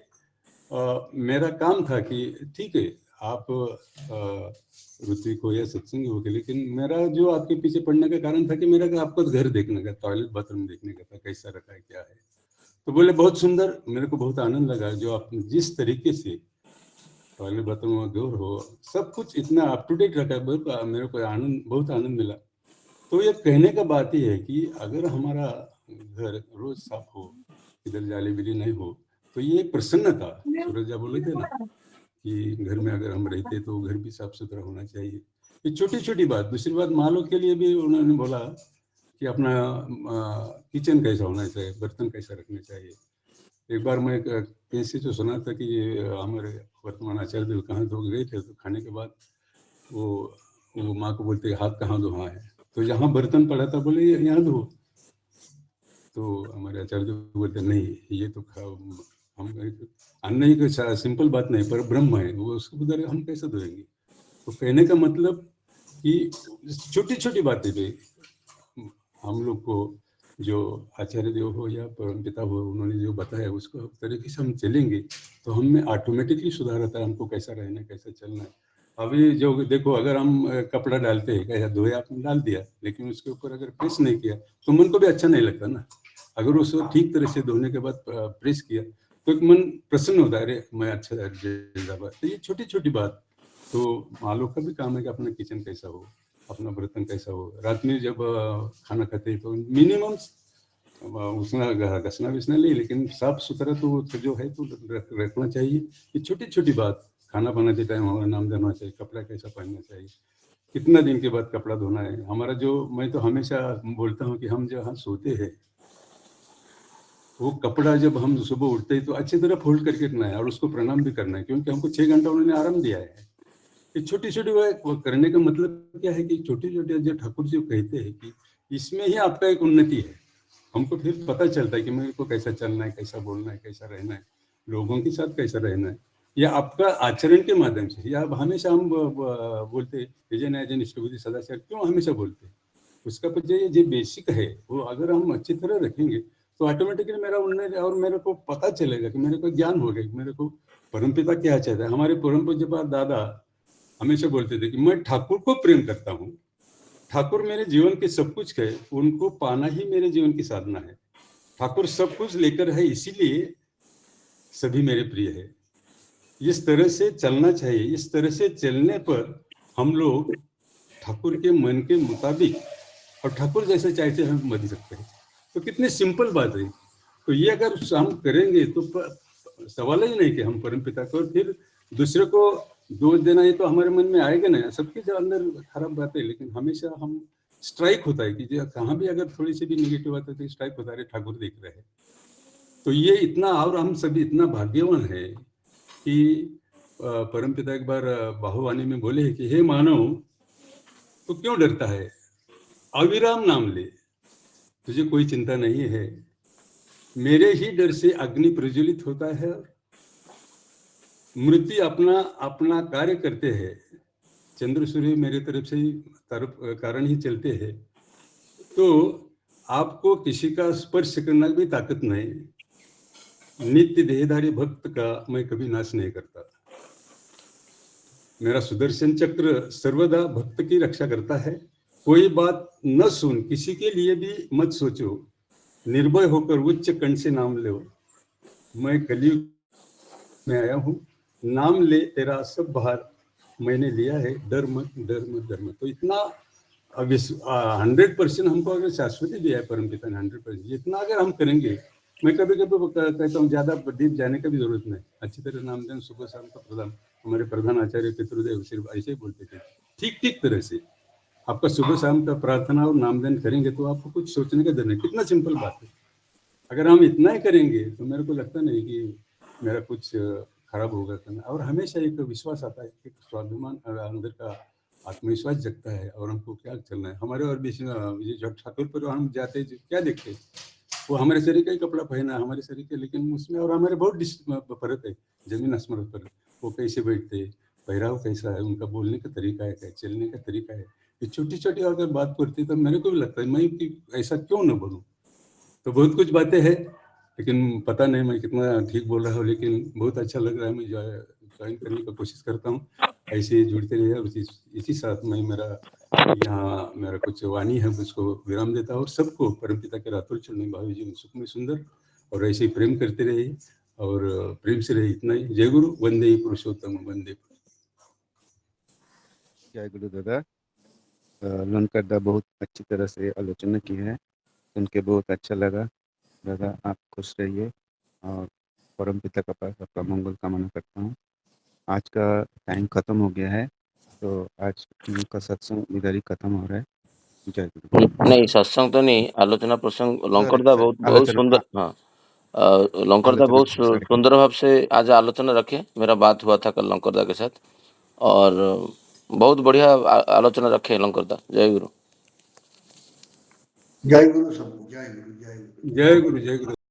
मेरा काम था कि ठीक है आप ऋत्विक हो या सत्संग हो, लेकिन मेरा जो आपके पीछे पड़ने का कारण था कि मेरा आपको घर देखने का, टॉयलेट बाथरूम देखने का था, कैसा रखा है क्या है। तो बोले बहुत सुंदर, मेरे को बहुत आनंद लगा जो आप जिस तरीके से टॉयलेट बाथरूम में गौर हो, सब कुछ इतना अप टू डेट रखा है। मेरे को आनंद, बहुत आनंद मिला। तो ये कहने का बात ही है कि अगर हमारा घर रोज साफ हो, इधर जाली बिली नहीं हो, तो ये प्रसन्नता, सूरज बोले थे ना कि घर में अगर हम रहते तो घर भी साफ सुथरा होना चाहिए। ये छोटी छोटी बात। दूसरी बात, मालों के लिए भी उन्होंने बोला कि अपना किचन कैसा होना चाहिए, बर्तन कैसा रखने चाहिए। एक बार मैं कैसे जो सुना था कि हमारे वर्तमान आचार्य देव कहाँ तो गए थे, तो खाने के बाद वो माँ को बोलते हाथ कहाँ धो? हाँ है। तो जहाँ बर्तन पड़ा था बोले यहाँ धो। तो हमारे आचार्य देव बोलते नहीं, ये तो हम अन्न ही कोई सिंपल बात नहीं, पर ब्रह्म है वो, उसको उधर हम कैसे धोएंगे? तो कहने का मतलब कि छोटी छोटी बातें पे हम लोग को जो आचार्य देव हो या परमपिता हो, उन्होंने जो बताया उसको तरीके से हम चलेंगे तो हम में ऑटोमेटिकली सुधार आता है, हमको कैसा रहना है, कैसा चलना है। अभी जो देखो, अगर हम कपड़ा डालते हैं, कैसा धोया आपने डाल दिया, लेकिन उसके ऊपर अगर प्रेस नहीं किया तो मन को भी अच्छा नहीं लगता ना। अगर उसको ठीक तरह से धोने के बाद प्रेस किया तो एक मन प्रसन्न होता है, अरे मैं अच्छा। तो ये छोटी छोटी बात। तो मालों का भी काम है कि अपना किचन कैसा हो, अपना बर्तन कैसा हो। रात में जब खाना खाते हैं तो मिनिमम उसमें घसना विसना नहीं, लेकिन साफ सुथरा तो जो है तो रखना चाहिए। ये छोटी छोटी बात। खाना बनाते टाइम हमारा नाम देना चाहिए, कपड़ा कैसा पहनना चाहिए, कितना दिन के बाद कपड़ा धोना है हमारा। जो मैं तो हमेशा बोलता हूँ कि हम जहाँ सोते हैं वो कपड़ा जब हम सुबह उठते हैं तो अच्छी तरह फोल्ड करके रखना है और उसको प्रणाम भी करना है, क्योंकि हमको 6 घंटा उन्होंने आराम दिया है। ये छोटी छोटी वो करने का मतलब क्या है कि छोटे छोटे जो ठाकुर जी कहते हैं कि इसमें ही आपका एक उन्नति है। हमको फिर पता चलता है कि मेरे को कैसा चलना है, कैसा बोलना है, कैसा रहना है, लोगों के साथ कैसा रहना है, या आपका आचरण के माध्यम से। या हमेशा हम बोलते विजय इष्टबुद्धि सदाचार क्यों हमेशा बोलते हैं, उसका जो बेसिक है वो अगर हम अच्छी तरह रखेंगे तो ऑटोमेटिकली मेरा उन्नति, और मेरे को पता चलेगा कि मेरे को ज्ञान हो गया, मेरे को परमपिता क्या चाहता है। हमारे परम पूज्य दादा हमेशा बोलते थे कि मैं ठाकुर को प्रेम करता हूँ, ठाकुर मेरे जीवन के सब कुछ है, उनको पाना ही मेरे जीवन की साधना है। ठाकुर सब कुछ लेकर है, इसीलिए सभी मेरे प्रिय है। इस तरह से चलना चाहिए। इस तरह से चलने पर हम लोग ठाकुर के मन के मुताबिक और ठाकुर जैसे चाहते हम बन सकते हैं। तो कितनी सिंपल बात है। तो ये अगर हम करेंगे तो सवाल ही नहीं कि हम परमपिता को फिर दूसरे को दोष देना, ये तो हमारे मन में आएगा ना। सबके जो अंदर खराब बात है, लेकिन हमेशा हम स्ट्राइक होता है कि कहाँ भी अगर थोड़ी सी भी निगेटिव बात है तो स्ट्राइक होता है, ठाकुर देख रहे हैं। तो ये इतना, और हम सभी इतना भाग्यवान है कि परमपिता एक बार बाहुवाणी में बोले कि हे मानव, तो क्यों डरता है? अविराम नाम ले, तुझे कोई चिंता नहीं है। मेरे ही डर से अग्नि प्रज्वलित होता है और मृत्यु अपना अपना कार्य करते हैं। चंद्र सूर्य मेरे तरफ से ही कारण ही चलते हैं। तो आपको किसी का स्पर्श करना भी ताकत नहीं। नित्य देहधारी भक्त का मैं कभी नाश नहीं करता। मेरा सुदर्शन चक्र सर्वदा भक्त की रक्षा करता है। कोई बात न सुन, किसी के लिए भी मत सोचो, निर्भय होकर उच्च कंठ से नाम लो। मैं कलयुग में आया हूँ, नाम ले तेरा सब भार मैंने लिया है, डर मत डर मत डर मत। तो इतना 100% हमको अगर शाश्वती दिया है परमपिता ने, 100% इतना अगर हम करेंगे, मैं कभी कभी कहता हूँ ज्यादा डीप जाने की भी जरूरत नहीं। अच्छी तरह नाम दें, सुबह शाम का प्रदान। हमारे प्रधान आचार्य पितृदेव सिर्फ ऐसे ही बोलते थे, ठीक ठीक तरह से आपका सुबह शाम का प्रार्थना और नामदान करेंगे तो आपको कुछ सोचने का डर नहीं। कितना सिंपल बात है। अगर हम इतना ही करेंगे तो मेरे को लगता नहीं कि मेरा कुछ खराब होगा करना। और हमेशा एक विश्वास आता है, एक स्वाभिमान अंदर का आत्मविश्वास जगता है और हमको क्या चलना है। हमारे और जब ठाकुर पर हम जाते हैं क्या देखते हैं, वो हमारे शरीर का ही कपड़ा पहना है, हमारे शरीर के, लेकिन उसमें और हमारे बहुत फर्क है, जमीन आसमान फर्क। वो कैसे बैठते, पहराव कैसा है, उनका बोलने का तरीका है, चलने का तरीका है। ये छोटी छोटी अगर बात करती तो मेरे को भी लगता है मैं कि ऐसा क्यों न बनूं। तो बहुत कुछ बातें हैं, लेकिन पता नहीं मैं कितना ठीक बोल रहा हूँ, लेकिन बहुत अच्छा लग रहा है। मैं ज्वाइन करने की कोशिश करता हूँ, ऐसे ही जुड़ते रहिए। इसी साथ में मेरा कुछ वाणी है उसको विराम देता हूँ। और सबको परमपिता के रातुल चरण भावी जीवन सुख में सुंदर और ऐसे ही प्रेम करते रहिए और प्रेम से रहिए। इतना ही। जय गुरु, वंदे पुरुषोत्तम, वंदे। जय गुरु दादा। लोनकर दा बहुत अच्छी तरह से आलोचना की है, सुन के बहुत अच्छा लगा। दादा आप खुश रहिए और परमपिता का पास आपका मंगल कामना करता हूँ। आज का टाइम ख़त्म हो गया है, तो आज का सत्संग इधर ही खत्म हो रहा है। जय गुरु। नहीं, सत्संग तो नहीं, आलोचना प्रसंग। सॉरी लंकर सॉरी, बहुत सुंदर। हाँ, लंकर दा आलोचना बहुत सॉरी। सुंदर भाव से आज आलोचना रखे। मेरा बात हुआ था कल लंकर दा के साथ और बहुत बढ़िया आलोचना रखे लंकर दा। जय गुरु। जय गुरु सबको, जय गुरु, जय गुरु। जय गुरु, जय गुरु।